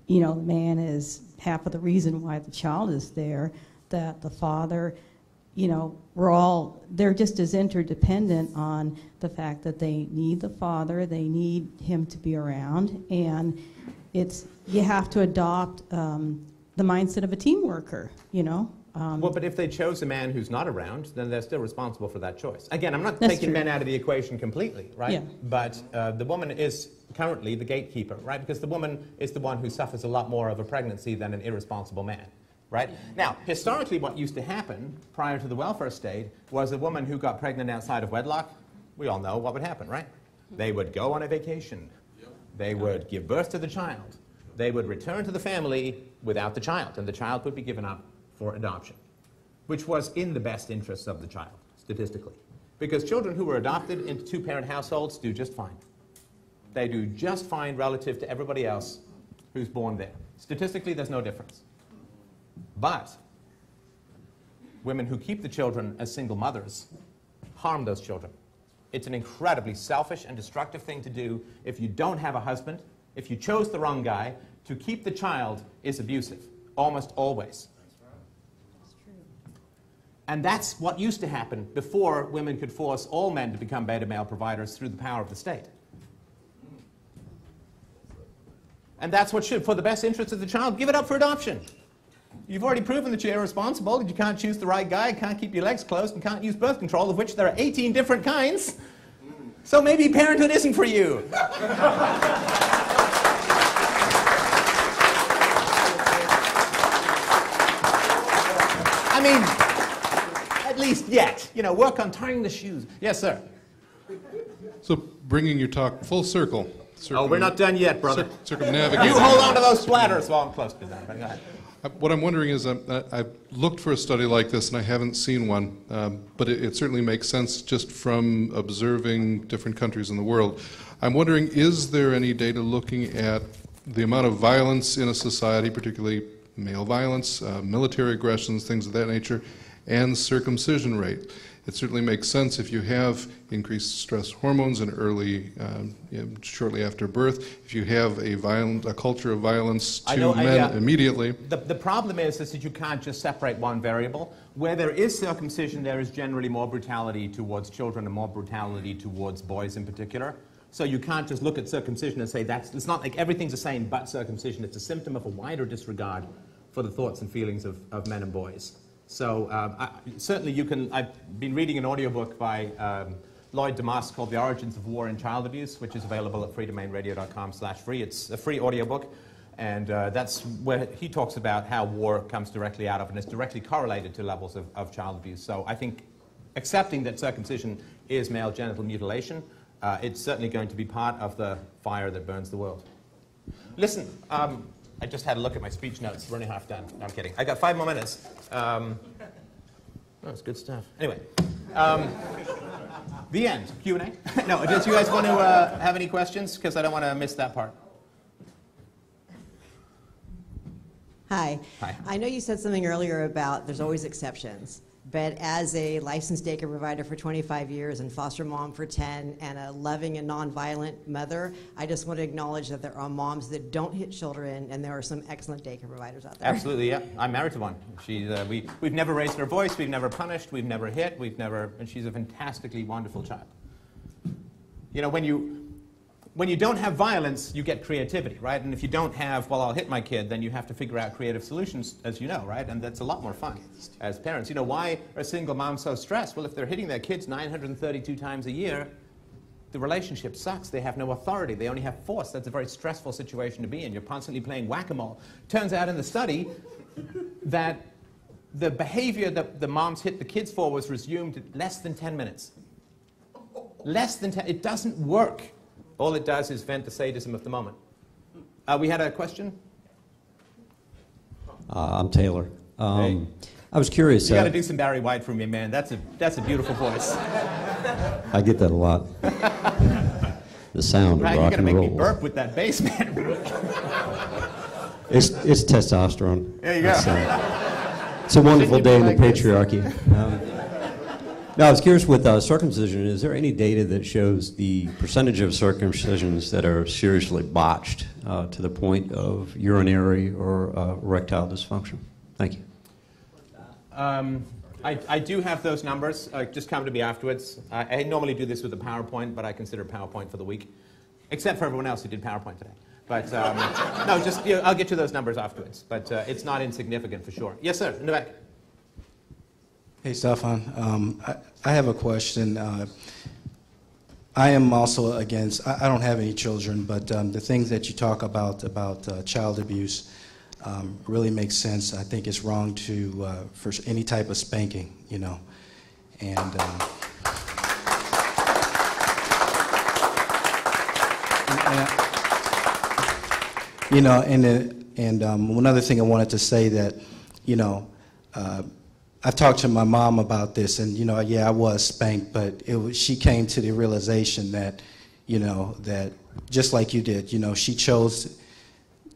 the man is half of the reason why the child is there, that the father, they're just as interdependent on the fact that they need the father, they need him to be around, and you have to adopt the mindset of a team worker, Well, but if they chose a man who's not around, then they're still responsible for that choice. Again, I'm not taking men out of the equation completely, right? Yeah. But the woman is currently the gatekeeper, right? Because the woman is the one who suffers a lot more of a pregnancy than an irresponsible man, right? Now, historically, what used to happen prior to the welfare state was a woman who got pregnant outside of wedlock, we all know what would happen, right? They would go on a vacation. They would give birth to the child. They would return to the family without the child, and the child would be given up for adoption, which was in the best interests of the child, statistically. Because children who were adopted into two-parent households do just fine. They do just fine relative to everybody else who's born there. Statistically, there's no difference. But women who keep the children as single mothers harm those children. It's an incredibly selfish and destructive thing to do if you don't have a husband. If you chose the wrong guy, to keep the child is abusive, almost always. That's true. And that's what used to happen before women could force all men to become beta male providers through the power of the state. And that's what should, for the best interest of the child, give it up for adoption. You've already proven that you're irresponsible, that you can't choose the right guy, can't keep your legs closed, and can't use birth control, of which there are 18 different kinds. So maybe parenthood isn't for you. I mean, at least yet. Work on tying the shoes. Yes, sir. So bringing your talk full circle. Oh, we're not done yet, brother. Circumnavigating. You hold on to those splatters while I'm close to them. Go ahead. What I'm wondering is, I've looked for a study like this, and I haven't seen one, but it certainly makes sense just from observing different countries in the world. I'm wondering, is there any data looking at the amount of violence in a society, particularly male violence, military aggressions, things of that nature, and circumcision rate? It certainly makes sense if you have increased stress hormones in early, shortly after birth, if you have a culture of violence to men immediately. The problem is that you can't just separate one variable. Where there is circumcision, there is generally more brutality towards children and more brutality towards boys in particular. So you can't just look at circumcision and say it's not like everything's the same but circumcision. It's a symptom of a wider disregard for the thoughts and feelings of men and boys. So certainly you can, I've been reading an audiobook by Lloyd DeMoss called The Origins of War and Child Abuse, which is available at freedomainradio.com/free. It's a free audiobook, and that's where he talks about how war comes directly out of, and it's directly correlated to levels of child abuse. So I think accepting that circumcision is male genital mutilation, it's certainly going to be part of the fire that burns the world. Listen, I just had a look at my speech notes. We're only half done. No, I'm kidding. I got 5 more minutes. It's good stuff. Anyway, the end. Q&A? No, do you guys want to have any questions? Because I don't want to miss that part. Hi. Hi. I know you said something earlier about there's always exceptions. But as a licensed daycare provider for 25 years and foster mom for 10 and a loving and nonviolent mother, I just want to acknowledge that there are moms that don't hit children, and there are some excellent daycare providers out there. Absolutely, yeah. I'm married to one. We've never raised her voice, we've never punished, we've never hit, and she's a fantastically wonderful child. When you don't have violence, you get creativity, right? And if you don't have, well, I'll hit my kid, then you have to figure out creative solutions, as you know, right? And that's a lot more fun as parents. Why are single moms so stressed? Well, if they're hitting their kids 932 times a year, the relationship sucks. They have no authority. They only have force. That's a very stressful situation to be in. You're constantly playing whack-a-mole. Turns out in the study that the behavior that the moms hit the kids for was resumed in less than 10 minutes. Less than 10. It doesn't work. All it does is vent the sadism of the moment. We had a question? I'm Taylor. Hey. I was curious. You got to do some Barry White for me, man. That's a beautiful voice. I get that a lot. The sound of rock and roll. You're going to make me burp with that bass, man. It's testosterone. There you go. It's a wonderful day in the Like this. patriarchy. Now, I was curious with circumcision, is there any data that shows the percentage of circumcisions that are seriously botched to the point of urinary or erectile dysfunction? Thank you. I do have those numbers. Just come to me afterwards. I normally do this with a PowerPoint, but I consider PowerPoint for the week, except for everyone else who did PowerPoint today. But no, just I'll get you those numbers afterwards. But it's not insignificant for sure. Yes, sir, in the back. Hey, Stefan. I have a question. I am also against, I don't have any children, but the things that you talk about child abuse really makes sense. I think it's wrong for any type of spanking, you know. And you know, and one other thing I wanted to say that, you know, I've talked to my mom about this, and you know, yeah, I was spanked, but she came to the realization that, you know, that just like you did, you know, she chose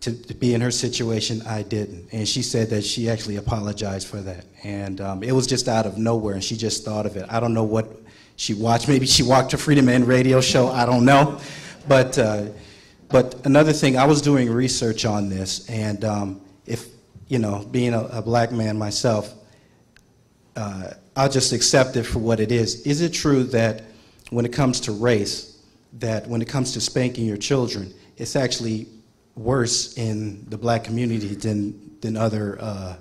to be in her situation, I didn't, and she said that she actually apologized for that, and it was just out of nowhere, and she just thought of it. I don't know what she watched. Maybe she watched a Freedom Man radio show. I don't know, but another thing, I was doing research on this, and if you know, being a black man myself. I'll just accept it for what it is. Is it true that when it comes to race, that when it comes to spanking your children, it's actually worse in the black community than other,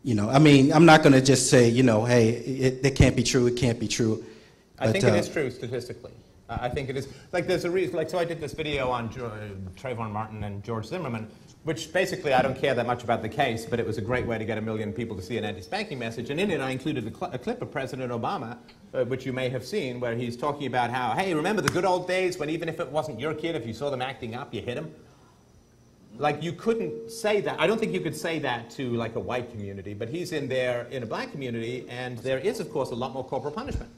you know, I mean, I'm not going to just say, you know, hey, it can't be true, it can't be true. I think it is true statistically. I think it is. Like, there's a reason, like, so I did this video on Trayvon Martin and George Zimmerman, which basically I don't care that much about the case, but it was a great way to get 1 million people to see an anti-spanking message. And in it, I included a clip of President Obama, which you may have seen, where he's talking about how, hey, remember the good old days when even if it wasn't your kid, if you saw them acting up, you hit him? Like, you couldn't say that. I don't think you could say that to, like, a white community, but he's in there in a black community, and there is, of course, a lot more corporal punishment.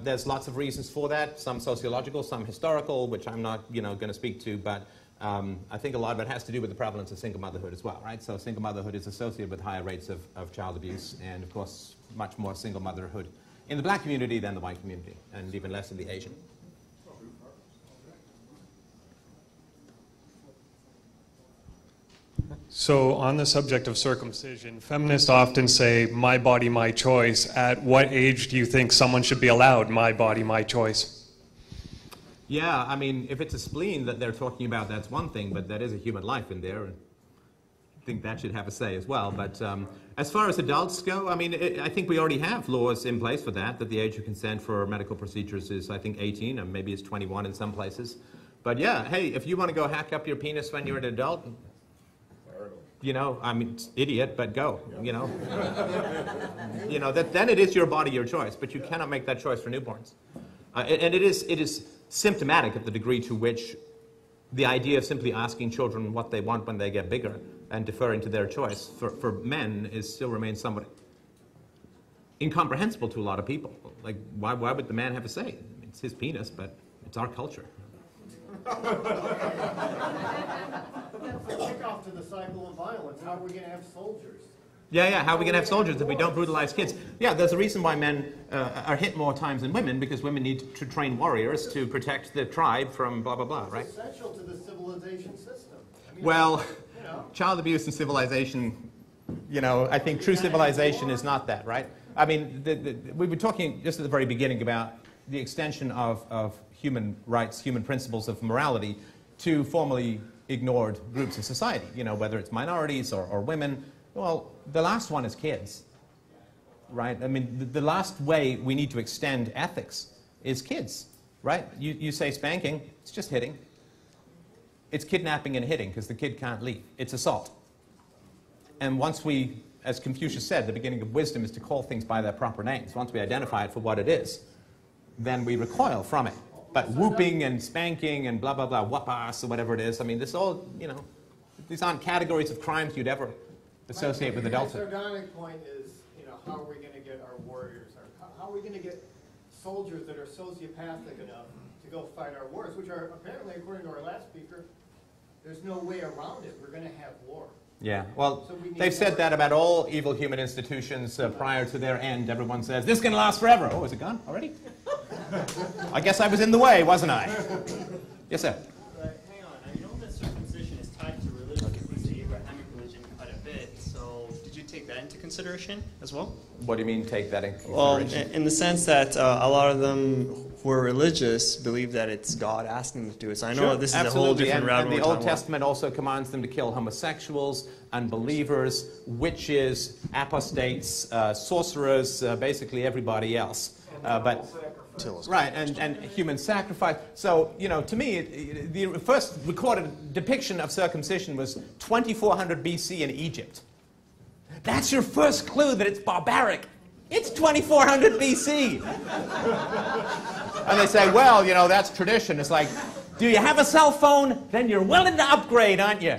There's lots of reasons for that, some sociological, some historical, which I'm not, you know, going to speak to, but I think a lot of it has to do with the prevalence of single motherhood as well, right? So single motherhood is associated with higher rates of child abuse, and of course, much more single motherhood in the black community than the white community, and even less in the Asian. So on the subject of circumcision, feminists often say, my body, my choice. At what age do you think someone should be allowed my body, my choice? Yeah, I mean, if it's a spleen that they're talking about, that's one thing, but that is a human life in there, and I think that should have a say as well. But as far as adults go, I mean, I think we already have laws in place for that the age of consent for medical procedures is, I think, 18, and maybe it's 21 in some places. But yeah, hey, if you want to go hack up your penis when you're an adult, you know, I mean, idiot, but go, you know. You know, then it is your body, your choice, but you cannot make that choice for newborns. And it is symptomatic of the degree to which the idea of simply asking children what they want when they get bigger and deferring to their choice for men still remains somewhat incomprehensible to a lot of people. Like, why would the man have a say? It's his penis, but it's our culture. That's the kickoff to the cycle of violence. How are we going to have soldiers? Yeah, how are we going to have soldiers if we don't brutalize kids? Yeah, there's a reason why men are hit more times than women, because women need to train warriors to protect the tribe from blah, blah, blah, right? It's essential to the civilization system. I mean, well, you know. Child abuse and civilization, you know, I think true civilization is not that, right? I mean, we were talking just at the very beginning about the extension of human rights, human principles of morality to formerly ignored groups of society, you know, whether it's minorities or women. Well, the last one is kids, right? I mean, the last way we need to extend ethics is kids, right? You say spanking, it's just hitting. It's kidnapping and hitting because the kid can't leave. It's assault. And once we, as Confucius said, the beginning of wisdom is to call things by their proper names. Once we identify it for what it is, then we recoil from it. But whooping and spanking and blah, blah, blah, whoop-ass or whatever it is, I mean, this all, you know, these aren't categories of crimes you'd ever associate with adulthood. The sardonic point is, you know, how are we going to get our warriors, how are we going to get soldiers that are sociopathic enough to go fight our wars, which are apparently, according to our last speaker, there's no way around it. We're going to have war. Yeah, well, So we need they've said more. that about all evil human institutions prior to their end. Everyone says, this is going to last forever. Oh, is it gone already? I guess I was in the way, wasn't I? Yes, sir. Hang on, I know that circumcision is tied to religion, at least the Abrahamic religion, quite a bit. So did you take that into consideration as well? What do you mean take that in Well, consideration? in the sense that a lot of them who are religious believe that it's God asking them to do it. So I know Sure, this is absolutely. a whole different and rabbit the hole. Old Testament also commands them to kill homosexuals, unbelievers, witches, apostates, sorcerers, basically everybody else. Right, and human sacrifice. So, you know, to me, the first recorded depiction of circumcision was 2400 BC in Egypt. That's your first clue that it's barbaric. It's 2400 BC. And they say, well, you know, that's tradition. It's like, do you have a cell phone? Then you're willing to upgrade, aren't you?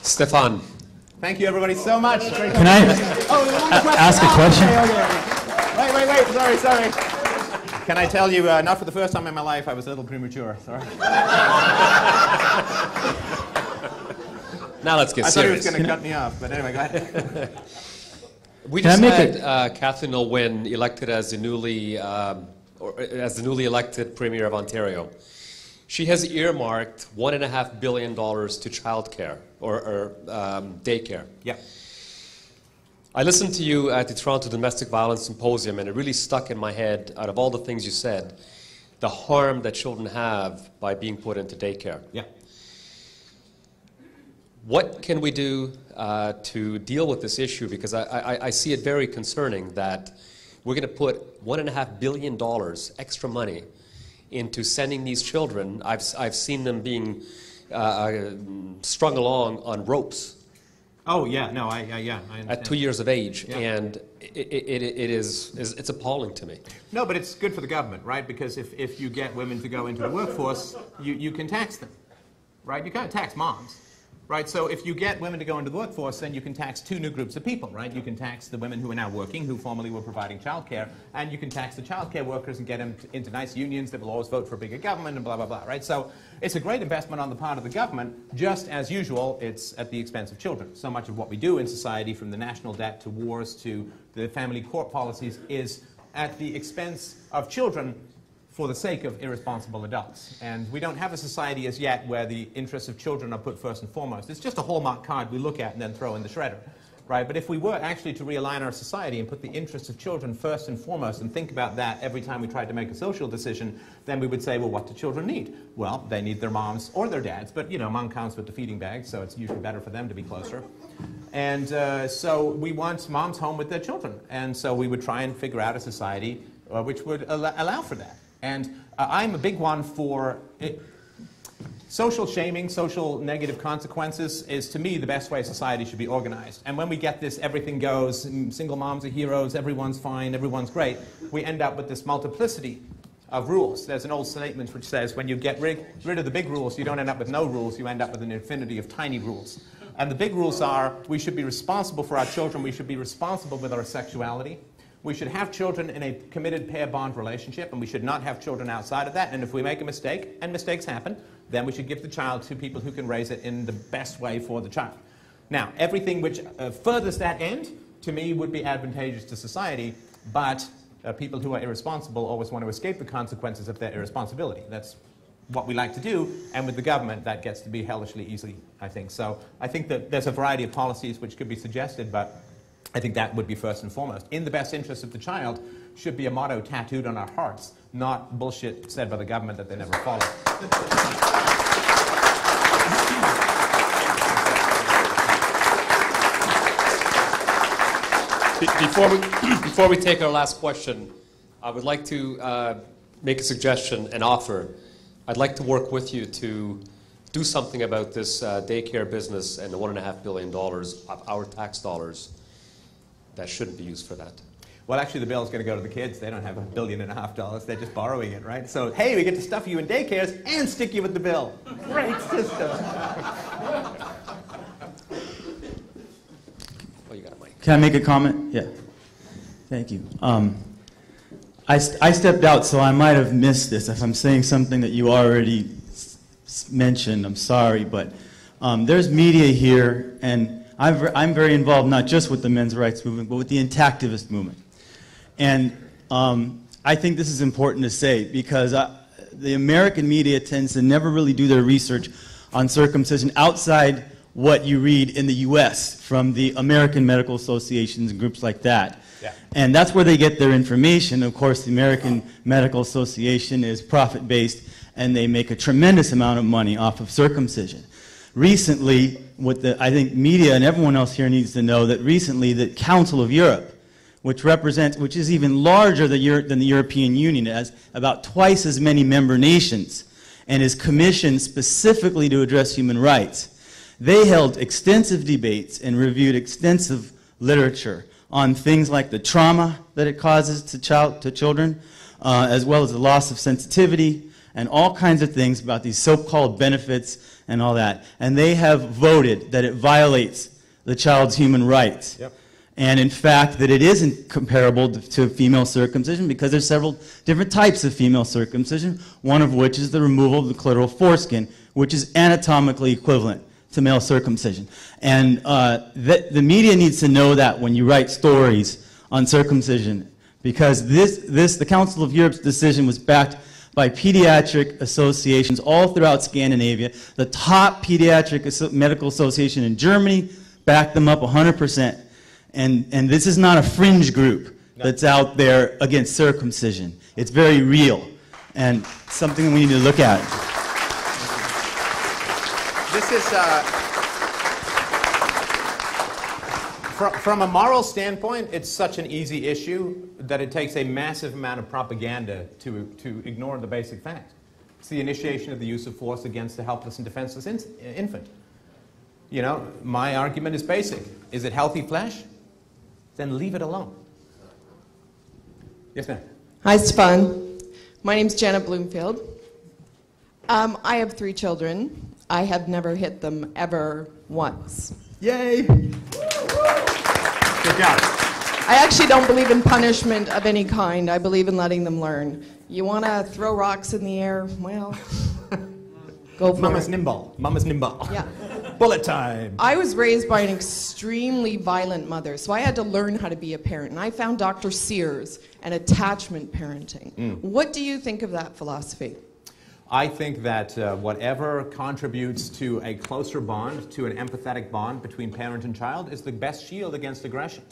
Stefan. Thank you, everybody, so much. Can I ask a question? Okay. Wait. Sorry. Can I tell you, not for the first time in my life, I was a little premature. Sorry. Now let's get serious. I thought he was going to cut me off, but anyway, go ahead. We just had Kathleen O'Wynne elected as the newly elected Premier of Ontario. She has earmarked $1.5 billion to childcare or daycare. Yeah. I listened to you at the Toronto Domestic Violence Symposium, and it really stuck in my head, out of all the things you said, the harm that children have by being put into daycare. Yeah. What can we do to deal with this issue? Because I see it very concerning that we're going to put $1.5 billion extra money into sending these children. I've seen them being strung along on ropes. Oh yeah, no, I understand. At 2 years of age, Yeah. and it's appalling to me. No, but it's good for the government, right? Because if you get women to go into the workforce, you can tax them, right? You can't tax moms, right? So if you get women to go into the workforce, then you can tax two new groups of people, right? You can tax the women who are now working, who formerly were providing childcare, and you can tax the childcare workers and get them into nice unions that will always vote for a bigger government and blah, blah, blah, right? So it's a great investment on the part of the government. Just as usual, it's at the expense of children. So much of what we do in society, from the national debt to wars to the family court policies, is at the expense of children for the sake of irresponsible adults. And we don't have a society as yet where the interests of children are put first and foremost. It's just a Hallmark card we look at and then throw in the shredder, right? But if we were actually to realign our society and put the interests of children first and foremost and think about that every time we tried to make a social decision, then we would say, well, what do children need? Well, they need their moms or their dads, but, you know, mom counts with the feeding bag, so it's usually better for them to be closer. And so we want moms home with their children. And so we would try and figure out a society which would allow for that. And I'm a big one for social shaming, social negative consequences is, to me, the best way society should be organized. And when we get this everything goes, single moms are heroes, everyone's fine, everyone's great, we end up with this multiplicity of rules. There's an old statement which says when you get rid of the big rules, you don't end up with no rules, you end up with an infinity of tiny rules. And the big rules are we should be responsible for our children, we should be responsible with our sexuality. We should have children in a committed pair-bond relationship, and we should not have children outside of that. And if we make a mistake, and mistakes happen, then we should give the child to people who can raise it in the best way for the child. Now, everything which furthers that end, to me, would be advantageous to society, but people who are irresponsible always want to escape the consequences of their irresponsibility. That's what we like to do, and with the government, that gets to be hellishly easy, I think. So I think that there's a variety of policies which could be suggested, but I think that would be first and foremost. In the best interest of the child should be a motto tattooed on our hearts, not bullshit said by the government that they never follow. Before we take our last question, I would like to make a suggestion and offer. I'd like to work with you to do something about this daycare business and the $1.5 billion of our tax dollars that shouldn't be used for that. Well, actually, the bill's going to go to the kids. They don't have $1.5 billion. They're just borrowing it, right? So, hey, we get to stuff you in daycares and stick you with the bill. Great system. Oh, you got it. Can I make a comment? Yeah. Thank you. I stepped out, so I might have missed this. If I'm saying something that you already mentioned, I'm sorry, but there's media here, and I'm very involved not just with the men's rights movement, but with the intactivist movement. And I think this is important to say because the American media tends to never really do their research on circumcision outside what you read in the U.S. from the American Medical Associations and groups like that. Yeah. And that's where they get their information. Of course, the American Medical Association is profit-based, and they make a tremendous amount of money off of circumcision. Recently, I think media and everyone else here needs to know that recently the Council of Europe, which is even larger than the European Union, has about twice as many member nations, and is commissioned specifically to address human rights. They held extensive debates and reviewed extensive literature on things like the trauma that it causes to children, as well as the loss of sensitivity, and all kinds of things about these so-called benefits and all that. And they have voted that it violates the child's human rights. Yep. And in fact, that it isn't comparable to female circumcision because there's several different types of female circumcision, one of which is the removal of the clitoral foreskin, which is anatomically equivalent to male circumcision. And the media needs to know that when you write stories on circumcision, because the Council of Europe's decision was backed by pediatric associations all throughout Scandinavia. The top pediatric medical association in Germany backed them up 100%. And this is not a fringe group that's out there against circumcision. It's very real and something we need to look at. This is, from a moral standpoint, it's such an easy issue that it takes a massive amount of propaganda to ignore the basic fact. It's the initiation of the use of force against a helpless and defenseless infant. You know, my argument is basic. Is it healthy flesh? Then leave it alone. Yes, ma'am. Hi, Stefan. My name's Janet Bloomfield. I have 3 children. I have never hit them ever once. Yay! Good job. I actually don't believe in punishment of any kind. I believe in letting them learn. You want to throw rocks in the air? Well, go for Mama's it. nimble. Mama's nimble. Yeah. Bullet time. I was raised by an extremely violent mother, so I had to learn how to be a parent. And I found Dr. Sears and attachment parenting. What do you think of that philosophy? I think that whatever contributes to a closer bond, to an empathetic bond between parent and child, is the best shield against aggression.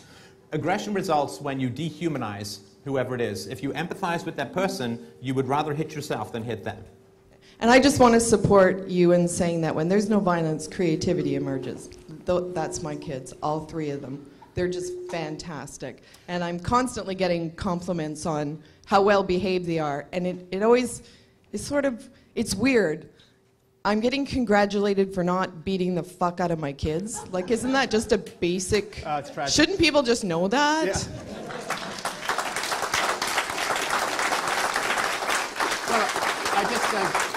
Aggression results when you dehumanize whoever it is. If you empathize with that person, you would rather hit yourself than hit them. And I just want to support you in saying that when there's no violence, creativity emerges. That's my kids, all 3 of them. They're just fantastic. And I'm constantly getting compliments on how well behaved they are. And it always... it's weird. I'm getting congratulated for not beating the fuck out of my kids. Like, isn't that just a basic... it's tragic. Shouldn't people just know that? Yeah. Well, I just...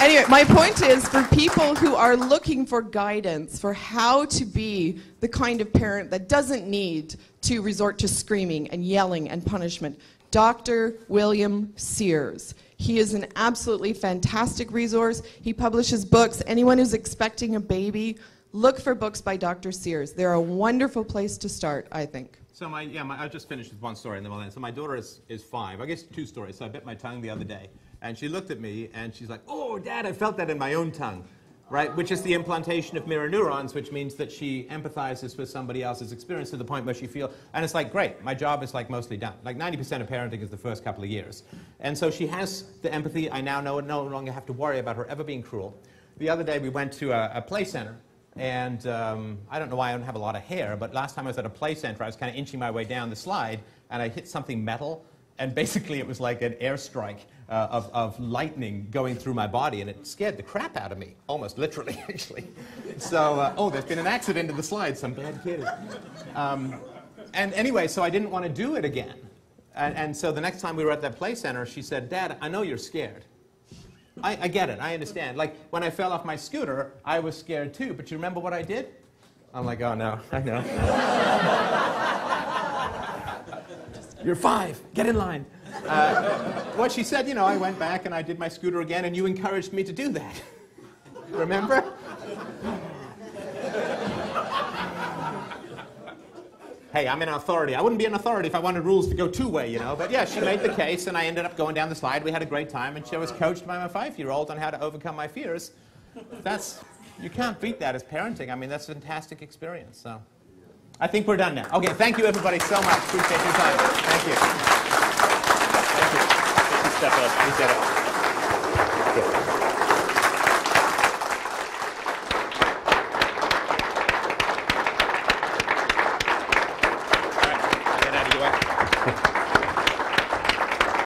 Anyway, my point is for people who are looking for guidance for how to be the kind of parent that doesn't need to resort to screaming and yelling and punishment, Dr. William Sears. He is an absolutely fantastic resource. He publishes books. Anyone who's expecting a baby, look for books by Dr. Sears. They're a wonderful place to start, I think. So I'll just finish with one story and then we'll end. So my daughter is 5. I guess 2 stories. So I bit my tongue the other day. And she looked at me and she's like, "Oh, Dad, I felt that in my own tongue." Right? Which is the implantation of mirror neurons, which means that she empathizes with somebody else's experience to the point where she feels, and it's like, great, my job is like mostly done. Like 90% of parenting is the first couple of years. And so she has the empathy. I now no longer have to worry about her ever being cruel. The other day we went to a play center, and I don't know why I don't have a lot of hair, but last time I was at a play center, I was kind of inching my way down the slide, and I hit something metal, and basically it was like an airstrike of lightning going through my body, and it scared the crap out of me, almost literally, actually. So, oh, there's been an accident in the slide, some bad kid. And anyway, so I didn't want to do it again. And so the next time we were at that play center, she said, "Dad, I know you're scared. I get it, I understand. Like, when I fell off my scooter, I was scared too, but you remember what I did?" I'm like, "Oh no, I know." You're 5. Get in line. What she said, I went back and I did my scooter again, and you encouraged me to do that. Remember? Hey, I'm an authority. I wouldn't be an authority if I wanted rules to go two-way, But yeah, she made the case, and I ended up going down the slide. We had a great time, and she was coached by my 5-year-old on how to overcome my fears. You can't beat that as parenting. I mean, that's a fantastic experience. So I think we're done now. Okay, thank you, everybody, so much. Appreciate your time. Thank you. Thank you. Thank you, Stefan. Appreciate it. Thank you.